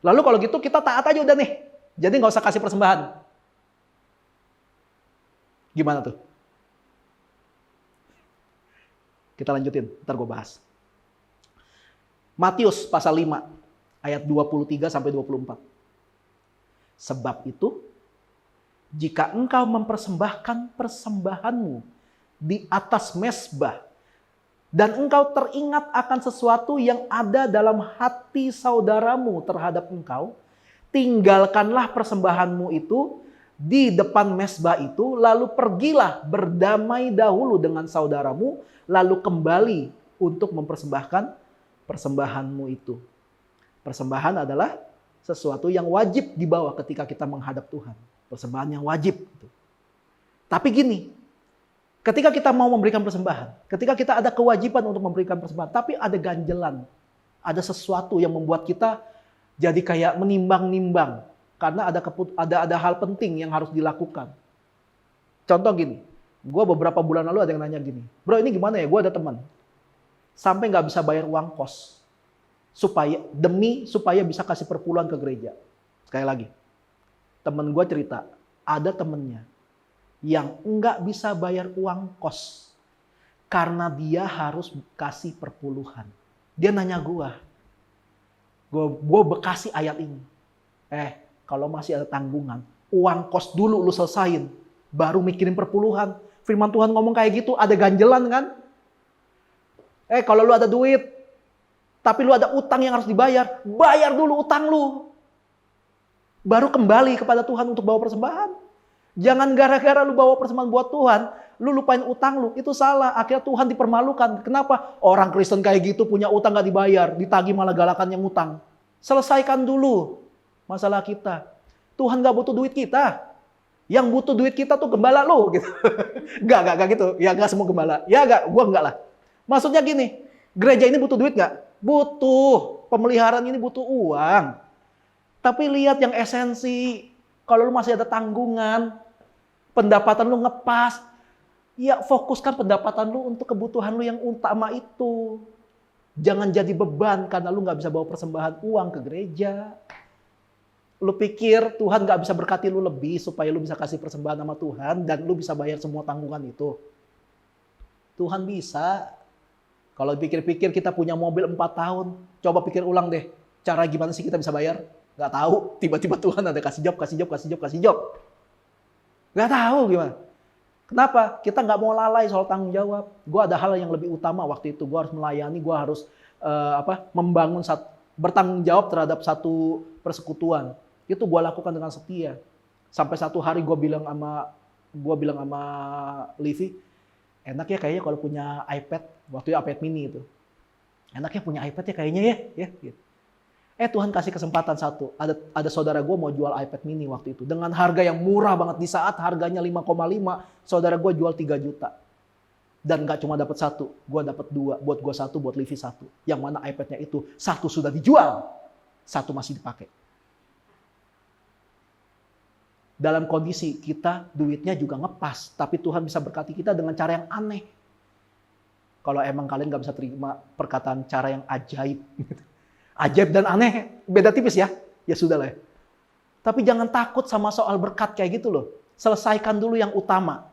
Lalu kalau gitu kita taat aja udah nih. Jadi nggak usah kasih persembahan. Gimana tuh? Kita lanjutin, ntar gue bahas. Matius pasal 5 ayat 23 sampai 24. Sebab itu, jika engkau mempersembahkan persembahanmu di atas mezbah dan engkau teringat akan sesuatu yang ada dalam hati saudaramu terhadap engkau, tinggalkanlah persembahanmu itu di depan mezbah itu, lalu pergilah berdamai dahulu dengan saudaramu, lalu kembali untuk mempersembahkan persembahanmu itu. Persembahan adalah sesuatu yang wajib dibawa ketika kita menghadap Tuhan. Persembahan yang wajib. Tapi gini, ketika kita mau memberikan persembahan, ketika kita ada kewajiban untuk memberikan persembahan, tapi ada ganjelan, ada sesuatu yang membuat kita Jadi kayak menimbang-nimbang karena ada hal penting yang harus dilakukan. Contoh gini, gue beberapa bulan lalu ada yang nanya gini, bro ini gimana ya, gue ada teman sampai nggak bisa bayar uang kos supaya bisa kasih perpuluhan ke gereja. Sekali lagi, temen gue cerita, ada temennya yang nggak bisa bayar uang kos karena dia harus kasih perpuluhan. Dia nanya gue bekasih ayat ini. Kalau masih ada tanggungan, uang kos dulu lu selesain, baru mikirin perpuluhan. Firman Tuhan ngomong kayak gitu, ada ganjelan kan? Kalau lu ada duit, tapi lu ada utang yang harus dibayar, bayar dulu utang lu. Baru kembali kepada Tuhan untuk bawa persembahan. Jangan gara-gara lu bawa persembahan buat Tuhan, lu lupain utang lu. Itu salah. Akhirnya Tuhan dipermalukan. Kenapa? Orang Kristen kayak gitu punya utang gak dibayar, ditagih malah galakan yang utang. Selesaikan dulu masalah kita. Tuhan gak butuh duit kita. Yang butuh duit kita tuh gembala lu gitu. Gak gitu. Ya gak semua gembala. Ya gua enggak lah. Maksudnya gini, gereja ini butuh duit gak? Butuh. Pemeliharaan ini butuh uang. Tapi lihat yang esensi. Kalau lu masih ada tanggungan, pendapatan lu ngepas, ya fokuskan pendapatan lu untuk kebutuhan lu yang utama itu. Jangan jadi beban karena lu gak bisa bawa persembahan uang ke gereja. Lu pikir Tuhan gak bisa berkati lu lebih supaya lu bisa kasih persembahan sama Tuhan dan lu bisa bayar semua tanggungan itu. Tuhan bisa. Kalau pikir-pikir kita punya mobil 4 tahun, coba pikir ulang deh. Cara gimana sih kita bisa bayar? Gak tahu. Tiba-tiba Tuhan ada kasih job. Gak tahu gimana. Kenapa? Kita gak mau lalai soal tanggung jawab. Gue ada hal yang lebih utama waktu itu. Gue harus melayani, gue harus bertanggung jawab terhadap satu persekutuan. Itu gue lakukan dengan setia. Sampai satu hari gue bilang sama Livi, enak ya kayaknya kalau punya iPad. Waktu itu iPad mini itu. Enaknya punya iPad ya kayaknya ya. Gitu. Tuhan kasih kesempatan satu. Ada saudara gue mau jual iPad mini waktu itu. Dengan harga yang murah banget. Di saat harganya 5,5, saudara gue jual 3 juta. Dan gak cuma dapat 1, gue dapat 2. Buat gue 1, buat Livi 1. Yang mana iPad-nya itu 1 sudah dijual, 1 masih dipakai. Dalam kondisi kita duitnya juga ngepas. Tapi Tuhan bisa berkati kita dengan cara yang aneh. Kalau emang kalian gak bisa terima perkataan cara yang ajaib. Ajaib dan aneh, beda tipis ya. Ya sudah lah ya. Tapi jangan takut sama soal berkat kayak gitu loh. Selesaikan dulu yang utama.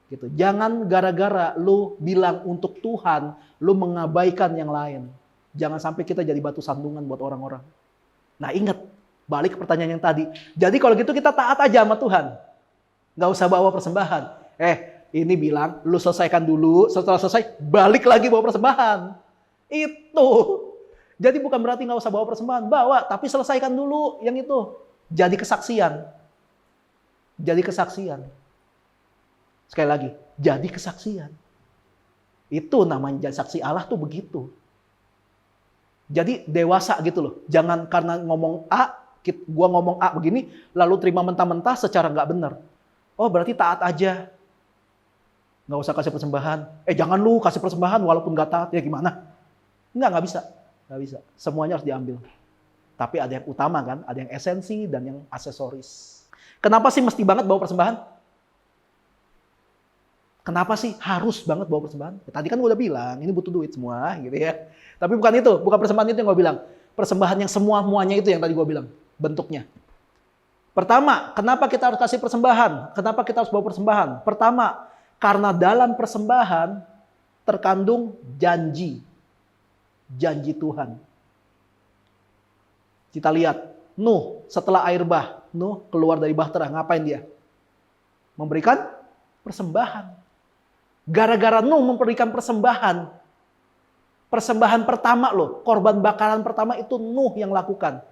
Gitu. Jangan gara-gara lu bilang untuk Tuhan, lu mengabaikan yang lain. Jangan sampai kita jadi batu sandungan buat orang-orang. Nah ingat, balik ke pertanyaan yang tadi. Jadi kalau gitu kita taat aja sama Tuhan. Gak usah bawa persembahan. Ini bilang, lu selesaikan dulu, setelah selesai, balik lagi bawa persembahan. Itu. Jadi bukan berarti gak usah bawa persembahan. Bawa, tapi selesaikan dulu yang itu. Jadi kesaksian. Jadi kesaksian. Sekali lagi, jadi kesaksian. Itu namanya jadi saksi Allah tuh begitu. Jadi dewasa gitu loh. Jangan karena ngomong A, gua ngomong A begini, lalu terima mentah-mentah secara nggak benar. Oh berarti taat aja. Nggak usah kasih persembahan. Jangan lu kasih persembahan walaupun nggak taat, ya gimana? Nggak bisa. Nggak bisa. Semuanya harus diambil. Tapi ada yang utama kan, ada yang esensi dan yang aksesoris. Kenapa sih mesti banget bawa persembahan? Kenapa sih harus banget bawa persembahan? Tadi kan gue udah bilang, ini butuh duit semua gitu ya. Tapi bukan itu, bukan persembahan itu yang gue bilang. Persembahan yang semuanya itu yang tadi gue bilang, bentuknya. Pertama, kenapa kita harus kasih persembahan? Kenapa kita harus bawa persembahan? Pertama, karena dalam persembahan terkandung janji. Janji Tuhan. Kita lihat, Nuh setelah air bah, Nuh keluar dari bahtera, ngapain dia? Memberikan persembahan. Gara-gara Nuh memberikan persembahan. Persembahan pertama loh, korban bakaran pertama itu Nuh yang lakukan.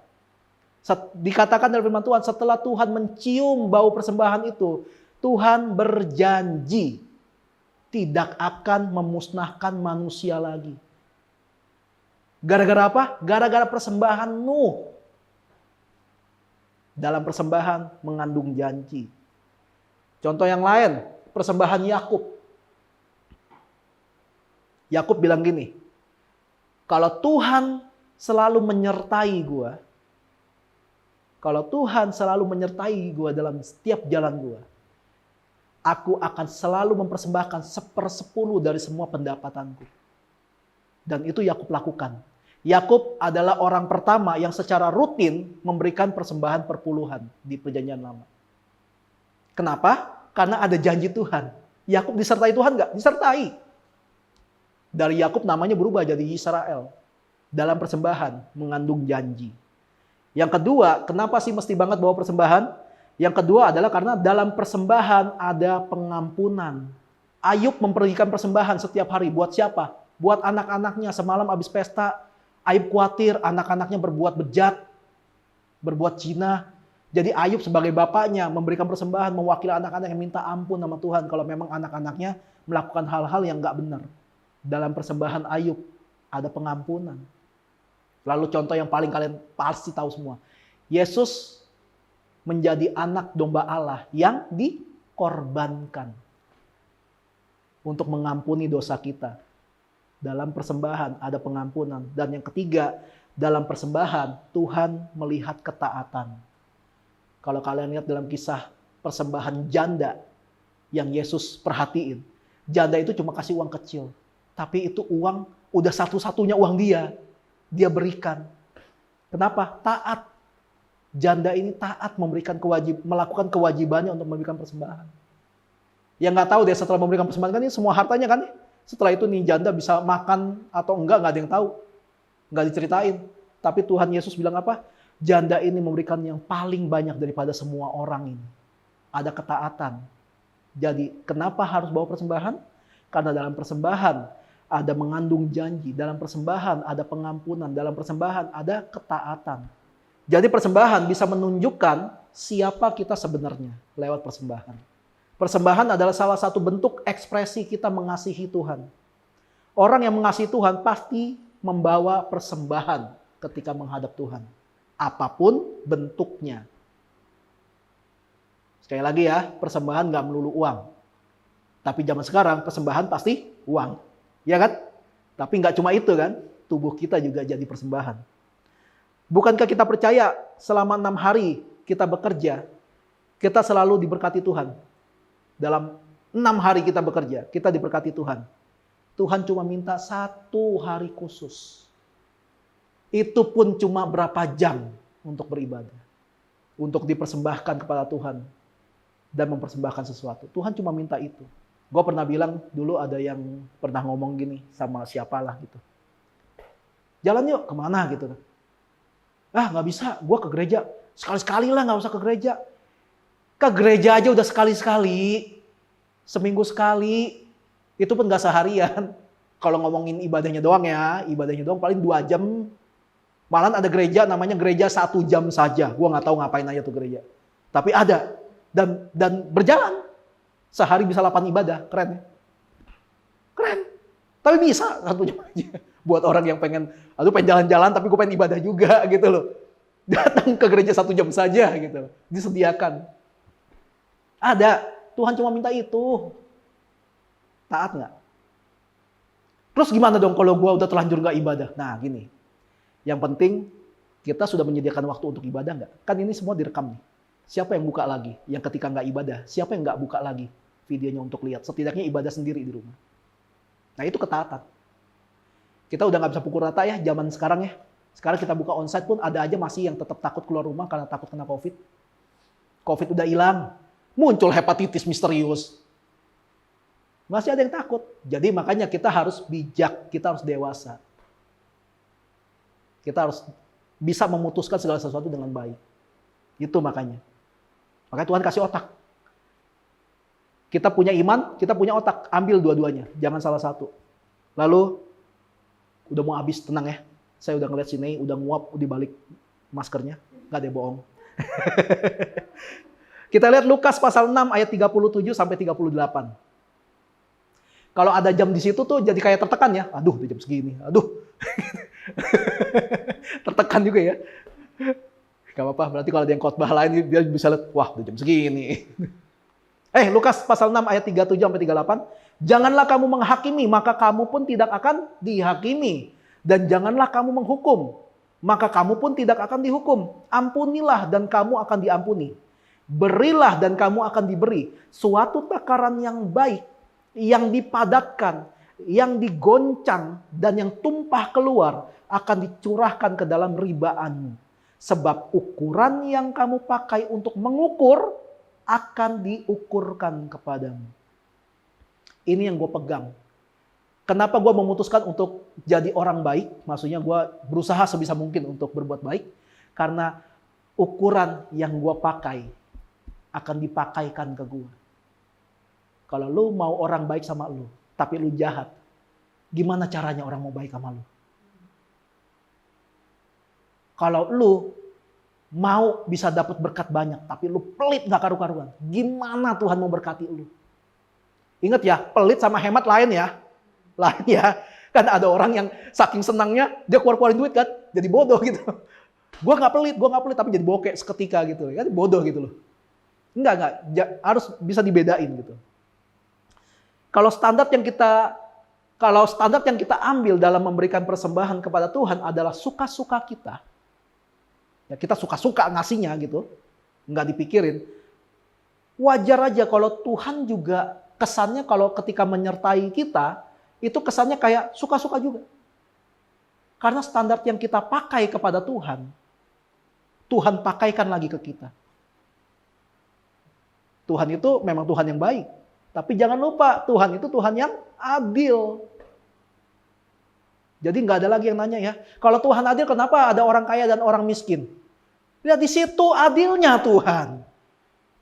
Dikatakan dalam firman Tuhan, setelah Tuhan mencium bau persembahan itu, Tuhan berjanji tidak akan memusnahkan manusia lagi. Gara-gara apa? Gara-gara persembahan Nuh. Dalam persembahan mengandung janji. Contoh yang lain, persembahan Yakub. Yakub bilang gini, kalau Tuhan selalu menyertai gue, kalau Tuhan selalu menyertai gue dalam setiap jalan gue, aku akan selalu mempersembahkan 1/10 dari semua pendapatanku. Dan itu Yakub lakukan. Yakub adalah orang pertama yang secara rutin memberikan persembahan perpuluhan di Perjanjian Lama. Kenapa? Karena ada janji Tuhan. Yakub disertai Tuhan nggak? Disertai. Dari Yakub namanya berubah jadi Israel. Dalam persembahan mengandung janji. Yang kedua, kenapa sih mesti banget bawa persembahan? Yang kedua adalah karena dalam persembahan ada pengampunan. Ayub mempergikan persembahan setiap hari. Buat siapa? Buat anak-anaknya. Semalam habis pesta, Ayub khawatir anak-anaknya berbuat bejat, berbuat zina. Jadi Ayub sebagai bapaknya memberikan persembahan, mewakili anak-anak yang minta ampun sama Tuhan kalau memang anak-anaknya melakukan hal-hal yang nggak benar. Dalam persembahan Ayub ada pengampunan. Lalu contoh yang paling kalian pasti tahu semua. Yesus menjadi anak domba Allah yang dikorbankan untuk mengampuni dosa kita. Dalam persembahan ada pengampunan. Dan yang ketiga, dalam persembahan Tuhan melihat ketaatan. Kalau kalian lihat dalam kisah persembahan janda yang Yesus perhatiin. Janda itu cuma kasih uang kecil. Tapi itu uang udah satu-satunya uang dia. Dia berikan. Kenapa? Taat. Janda ini taat melakukan kewajibannya untuk memberikan persembahan. Yang nggak tahu deh setelah memberikan persembahan kan ini semua hartanya kan. Setelah itu nih janda bisa makan atau enggak ada yang tahu. Nggak diceritain. Tapi Tuhan Yesus bilang apa? Janda ini memberikan yang paling banyak daripada semua orang ini. Ada ketaatan. Jadi kenapa harus bawa persembahan? Karena dalam persembahan ada mengandung janji. Dalam persembahan ada pengampunan. Dalam persembahan ada ketaatan. Jadi persembahan bisa menunjukkan siapa kita sebenarnya lewat persembahan. Persembahan adalah salah satu bentuk ekspresi kita mengasihi Tuhan. Orang yang mengasihi Tuhan pasti membawa persembahan ketika menghadap Tuhan. Apapun bentuknya. Sekali lagi ya, persembahan gak melulu uang. Tapi zaman sekarang persembahan pasti uang. Ya kan? Tapi nggak cuma itu kan, tubuh kita juga jadi persembahan. Bukankah kita percaya selama 6 hari kita bekerja, kita selalu diberkati Tuhan. Dalam 6 hari kita bekerja, kita diberkati Tuhan. Tuhan cuma minta 1 hari khusus. Itu pun cuma berapa jam untuk beribadah. Untuk dipersembahkan kepada Tuhan. Dan mempersembahkan sesuatu. Tuhan cuma minta itu. Gue pernah bilang, dulu ada yang pernah ngomong gini sama siapalah gitu. Jalan yuk, kemana gitu. Ah gak bisa, gue ke gereja. Sekali-sekali lah, gak usah ke gereja. Ke gereja aja udah sekali-sekali. Seminggu sekali. Itu pun gak seharian. Kalau ngomongin ibadahnya doang ya, ibadahnya doang paling 2 jam. Malah ada gereja namanya gereja 1 jam saja. Gue gak tahu ngapain aja tuh gereja. Tapi ada. Dan berjalan. Sehari bisa 8 ibadah, keren ya? Keren. Tapi bisa 1 jam aja. Buat orang yang pengen jalan-jalan tapi gue pengen ibadah juga gitu loh. Datang ke gereja 1 jam saja gitu loh. Disediakan. Ada. Tuhan cuma minta itu. Taat nggak? Terus gimana dong kalau gue udah terlanjur nggak ibadah? Nah gini. Yang penting kita sudah menyediakan waktu untuk ibadah nggak? Kan ini semua direkam nih. Siapa yang buka lagi? Yang ketika nggak ibadah, siapa yang nggak buka lagi videonya untuk lihat? Setidaknya ibadah sendiri di rumah. Nah itu ketaatan. Kita udah nggak bisa pukul rata ya zaman sekarang ya. Sekarang kita buka onsite pun ada aja masih yang tetap takut keluar rumah karena takut kena COVID. COVID udah hilang. Muncul hepatitis misterius. Masih ada yang takut. Jadi makanya kita harus bijak, kita harus dewasa. Kita harus bisa memutuskan segala sesuatu dengan baik. Itu makanya. Makanya Tuhan kasih otak. Kita punya iman, kita punya otak. Ambil dua-duanya. Jangan salah satu. Lalu, udah mau habis, tenang ya. Saya udah ngeliat sini, udah nguap di balik maskernya. Nggak ada bohong. Kita lihat Lukas pasal 6 ayat 37 sampai 38. Kalau ada jam di situ tuh jadi kayak tertekan ya. Aduh, udah jam segini. Aduh. Tertekan juga ya. Gak apa-apa, berarti kalau ada yang khotbah lain dia bisa lihat, wah udah jam segini. Lukas pasal 6 ayat 37 sampai 38. Janganlah kamu menghakimi, maka kamu pun tidak akan dihakimi. Dan janganlah kamu menghukum, maka kamu pun tidak akan dihukum. Ampunilah dan kamu akan diampuni. Berilah dan kamu akan diberi. Suatu takaran yang baik, yang dipadatkan, yang digoncang, dan yang tumpah keluar akan dicurahkan ke dalam ribaanmu. Sebab ukuran yang kamu pakai untuk mengukur akan diukurkan kepadamu. Ini yang gue pegang. Kenapa gue memutuskan untuk jadi orang baik? Maksudnya gue berusaha sebisa mungkin untuk berbuat baik. Karena ukuran yang gue pakai akan dipakaikan ke gue. Kalau lu mau orang baik sama lu, tapi lu jahat, gimana caranya orang mau baik sama lu? Kalau lu mau bisa dapat berkat banyak, tapi lu pelit gak karu-karuan, gimana Tuhan mau berkati lu? Ingat ya, pelit sama hemat lain ya. Lain ya. Kan ada orang yang saking senangnya, dia keluar-keluarin duit kan, jadi bodoh gitu. Gue gak pelit, tapi jadi bokeh seketika gitu. Kan bodoh gitu loh. Enggak. Harus bisa dibedain gitu. Kalau standar yang kita ambil dalam memberikan persembahan kepada Tuhan adalah suka-suka kita. Ya kita suka-suka ngasihnya gitu. Enggak dipikirin. Wajar aja kalau Tuhan juga kesannya kalau ketika menyertai kita, itu kesannya kayak suka-suka juga. Karena standar yang kita pakai kepada Tuhan, Tuhan pakaikan lagi ke kita. Tuhan itu memang Tuhan yang baik. Tapi jangan lupa, Tuhan itu Tuhan yang adil. Jadi nggak ada lagi yang nanya ya, kalau Tuhan adil kenapa ada orang kaya dan orang miskin? Lihat di situ adilnya Tuhan.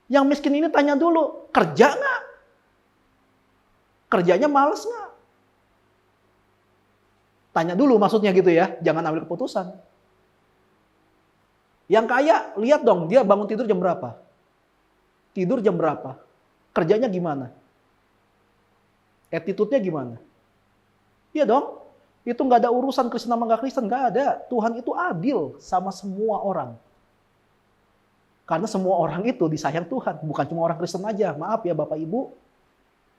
Yang miskin ini tanya dulu, kerja nggak? Kerjanya males nggak? Tanya dulu maksudnya gitu ya, jangan ambil keputusan. Yang kaya, lihat dong dia bangun tidur jam berapa? Tidur jam berapa? Kerjanya gimana? Attitude-nya gimana? Iya dong, itu nggak ada urusan Kristen sama nggak Kristen, nggak ada. Tuhan itu adil sama semua orang. Karena semua orang itu disayang Tuhan, bukan cuma orang Kristen aja. Maaf ya Bapak Ibu,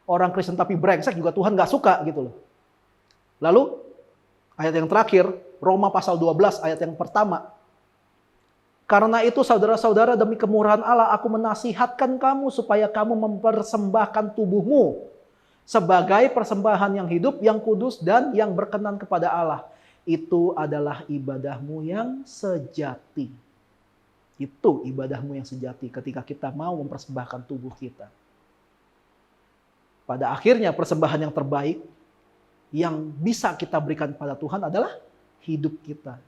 orang Kristen tapi brengsek juga Tuhan nggak suka gitu loh. Lalu ayat yang terakhir, Roma pasal 12 ayat yang pertama. Karena itu saudara-saudara demi kemurahan Allah aku menasihatkan kamu supaya kamu mempersembahkan tubuhmu sebagai persembahan yang hidup, yang kudus dan yang berkenan kepada Allah. Itu adalah ibadahmu yang sejati. Itu ibadahmu yang sejati ketika kita mau mempersembahkan tubuh kita. Pada akhirnya persembahan yang terbaik yang bisa kita berikan pada Tuhan adalah hidup kita.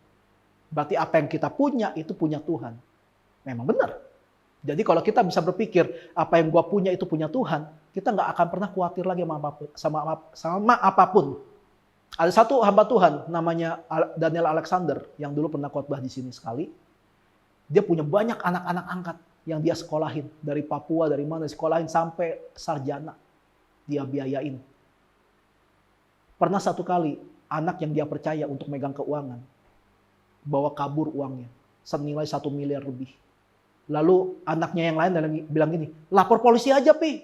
Berarti apa yang kita punya itu punya Tuhan. Memang benar. Jadi kalau kita bisa berpikir apa yang gua punya itu punya Tuhan, kita nggak akan pernah khawatir lagi sama apapun. Ada satu hamba Tuhan namanya Daniel Alexander yang dulu pernah khotbah di sini sekali. Dia punya banyak anak-anak angkat yang dia sekolahin dari Papua, dari mana sekolahin sampai sarjana. Dia biayain. Pernah satu kali anak yang dia percaya untuk megang keuangan bawa kabur uangnya senilai 1 miliar lebih. Lalu anaknya yang lain bilang gini, lapor polisi aja Pi.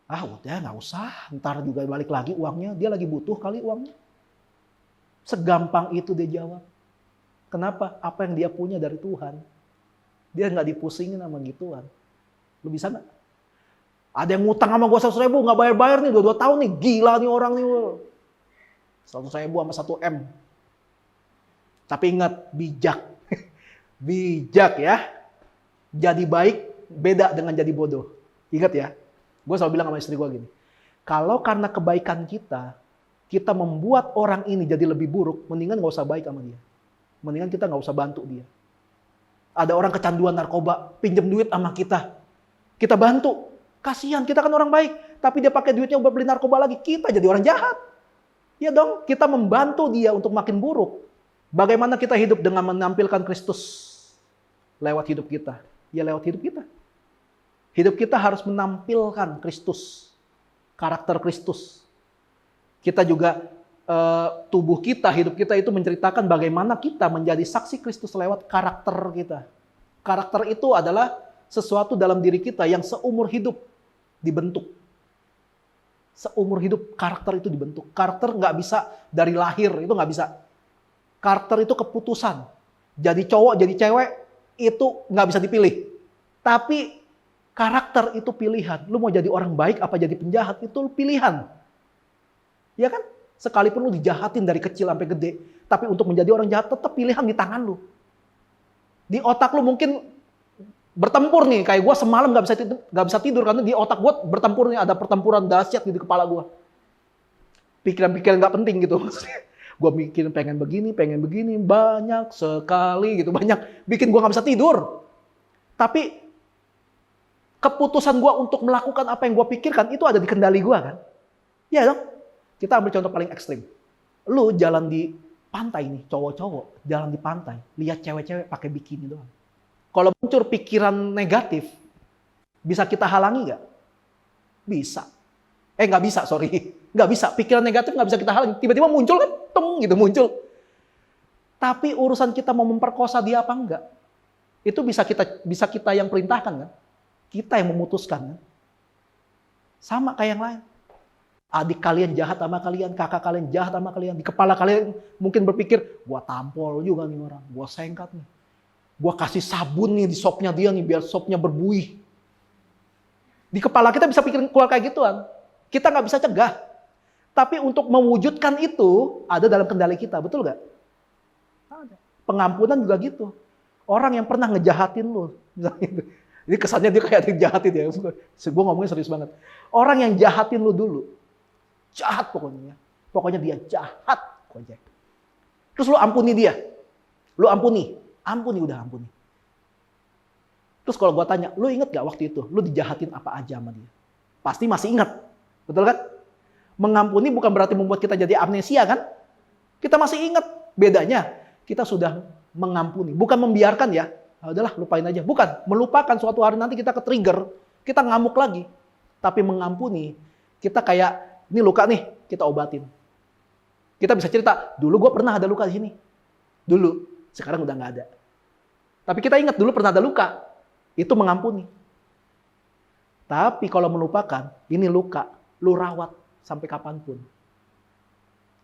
Ah udah nggak usah, ntar juga balik lagi uangnya, dia lagi butuh kali uangnya. Segampang itu dia jawab. Kenapa? Apa yang dia punya dari Tuhan. Dia nggak dipusingin sama gituan. Lu bisa nggak? Ada yang ngutang sama gue 100.000 nggak bayar-bayar nih, 2 tahun nih, gila nih orang nih. 100.000 sama 1 M. Tapi ingat, bijak. Bijak ya. Jadi baik beda dengan jadi bodoh. Ingat ya. Gue selalu bilang sama istri gue gini. Kalau karena kebaikan kita membuat orang ini jadi lebih buruk, mendingan gak usah baik sama dia. Mendingan kita gak usah bantu dia. Ada orang kecanduan narkoba, pinjam duit sama kita. Kita bantu. Kasihan, kita kan orang baik. Tapi dia pakai duitnya buat beli narkoba lagi. Kita jadi orang jahat. Ya dong, kita membantu dia untuk makin buruk. Bagaimana kita hidup dengan menampilkan Kristus lewat hidup kita? Ya lewat hidup kita. Hidup kita harus menampilkan Kristus. Karakter Kristus. Kita juga, tubuh kita, hidup kita itu menceritakan bagaimana kita menjadi saksi Kristus lewat karakter kita. Karakter itu adalah sesuatu dalam diri kita yang seumur hidup dibentuk. Seumur hidup karakter itu dibentuk. Karakter nggak bisa dari lahir, itu nggak bisa. Karakter itu keputusan. Jadi cowok, jadi cewek, itu nggak bisa dipilih. Tapi karakter itu pilihan. Lu mau jadi orang baik apa jadi penjahat, itu pilihan. Ya kan? Sekalipun lu dijahatin dari kecil sampai gede, tapi untuk menjadi orang jahat tetap pilihan di tangan lu. Di otak lu mungkin bertempur nih, kayak gue semalam nggak bisa tidur karena di otak gue bertempur nih, ada pertempuran dahsyat di kepala gue. Pikiran-pikiran nggak penting gitu. Gue mikirin pengen begini, banyak sekali gitu, banyak bikin gue nggak bisa tidur. Tapi keputusan gue untuk melakukan apa yang gue pikirkan itu ada di kendali gue kan? Iya dong. Kita ambil contoh paling ekstrim. Lu jalan di pantai nih, cowok-cowok jalan di pantai, lihat cewek-cewek pakai bikini doang. Kalau muncul pikiran negatif, bisa kita halangi nggak? Bisa. Nggak bisa, sorry. Nggak bisa. Pikiran negatif nggak bisa kita halangi. Tiba-tiba muncul kan, tong gitu muncul. Tapi urusan kita mau memperkosa dia apa enggak, itu bisa kita yang perintahkan kan? Kita yang memutuskan kan? Sama kayak yang lain. Adik kalian jahat sama kalian, kakak kalian jahat sama kalian. Di kepala kalian mungkin berpikir, gua tampol juga nih orang, gua sengkat nih. Gua kasih sabun nih di sopnya dia nih, biar sopnya berbuih. Di kepala kita bisa pikir keluar kayak gituan. Kita nggak bisa cegah. Tapi untuk mewujudkan itu, ada dalam kendali kita, betul nggak? Ada. Pengampunan juga gitu. Orang yang pernah ngejahatin lu, ini kesannya dia kayak dijahatin ya. Gue ngomongnya serius banget. Orang yang jahatin lu dulu, jahat pokoknya. Pokoknya dia jahat. Terus lu ampuni dia. Lu ampuni. Udah ampuni. Terus kalau gue tanya, lu inget gak waktu itu? Lu dijahatin apa aja sama dia? Pasti masih ingat. Betul kan? Mengampuni bukan berarti membuat kita jadi amnesia kan? Kita masih ingat. Bedanya, kita sudah mengampuni. Bukan membiarkan ya. Udahlah, lupain aja. Bukan. Melupakan suatu hari nanti kita ke-trigger. Kita ngamuk lagi. Tapi mengampuni, kita kayak, ini luka nih, kita obatin. Kita bisa cerita, dulu gue pernah ada luka di sini. Dulu, sekarang udah nggak ada. Tapi kita ingat dulu pernah ada luka. Itu mengampuni. Tapi kalau melupakan, ini luka. Lu rawat sampai kapanpun.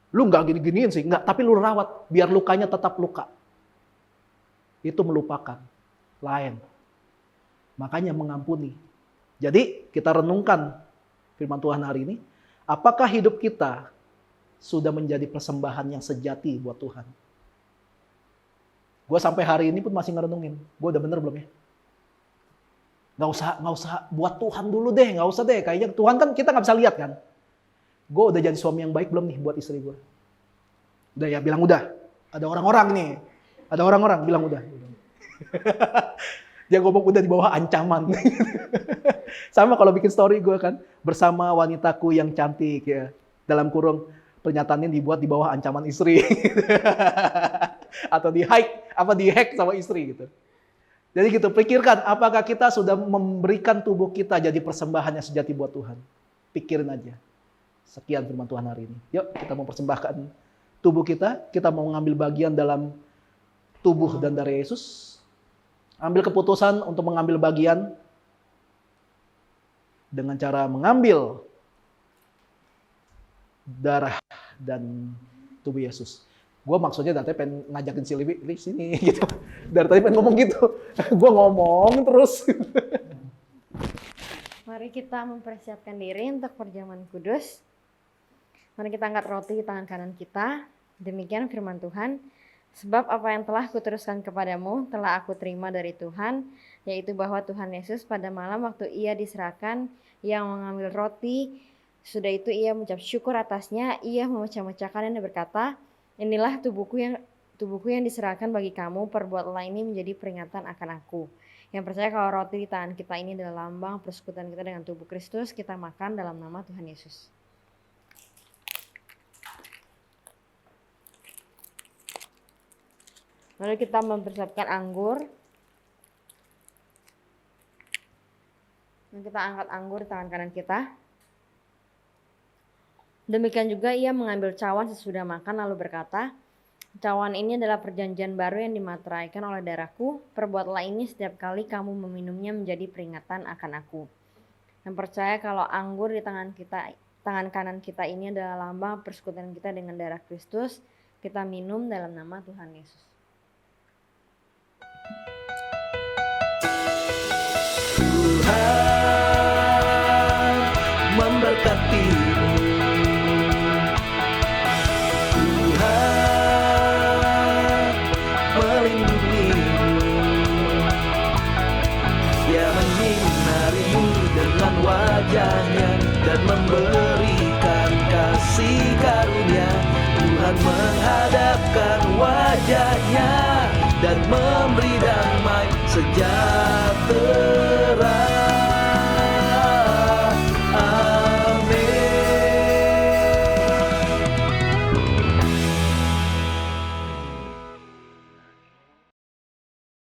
Lu nggak gini-giniin sih, nggak. Tapi lu rawat, biar lukanya tetap luka. Itu melupakan. Lain. Makanya mengampuni. Jadi kita renungkan firman Tuhan hari ini. Apakah hidup kita sudah menjadi persembahan yang sejati buat Tuhan? Gue sampai hari ini pun masih ngerenungin. Gue udah bener belum ya? Nggak usah buat Tuhan dulu deh. Nggak usah deh. Kayaknya Tuhan kan kita nggak bisa lihat kan. Gue udah jadi suami yang baik belum nih buat istri gue? Udah ya, bilang udah. Ada orang-orang nih. Ada orang-orang bilang udah. Dia ngomong udah di bawah ancaman. Sama kalau bikin story gue kan. Bersama wanitaku yang cantik ya. Dalam kurung pernyataannya dibuat di bawah ancaman istri. Atau di-hack sama istri gitu. Jadi gitu, pikirkan apakah kita sudah memberikan tubuh kita jadi persembahan yang sejati buat Tuhan. Pikirin aja. Sekian firman Tuhan hari ini. Yuk kita mempersembahkan tubuh kita mau mengambil bagian dalam tubuh dan darah Yesus. Ambil keputusan untuk mengambil bagian dengan cara mengambil darah dan tubuh Yesus. Gue maksudnya dari tadi pengen ngajakin si Livi sini gitu. Dari tadi pengen ngomong gitu. Gue ngomong terus. Mari kita mempersiapkan diri untuk perjamuan kudus. Mari kita angkat roti di tangan kanan kita. Demikian firman Tuhan. Sebab apa yang telah kuteruskan kepadamu telah aku terima dari Tuhan, yaitu bahwa Tuhan Yesus pada malam waktu ia diserahkan, ia mengambil roti. Sudah itu ia mengucap syukur atasnya, ia memecah-mecahkan dan berkata, inilah tubuhku yang diserahkan bagi kamu, perbuatlah ini menjadi peringatan akan aku. Yang percaya kalau roti di tangan kita ini adalah lambang persekutuan kita dengan tubuh Kristus, kita makan dalam nama Tuhan Yesus. Lalu kita mempersiapkan anggur. Dan kita angkat anggur di tangan kanan kita. Demikian juga ia mengambil cawan sesudah makan lalu berkata, cawan ini adalah perjanjian baru yang dimateraikan oleh darahku. Perbuatlah ini setiap kali kamu meminumnya menjadi peringatan akan aku. Yang percaya kalau anggur di tangan kanan kita ini adalah lambang persekutuan kita dengan darah Kristus, Kita minum dalam nama Tuhan Yesus. Tuhan memberkatimu. Tuhan melindungimu. Dia menyinarimu dengan wajahnya dan memberikan kasih karunia. Tuhan menghadapkan wajahnya dan memberi damai sejahtera.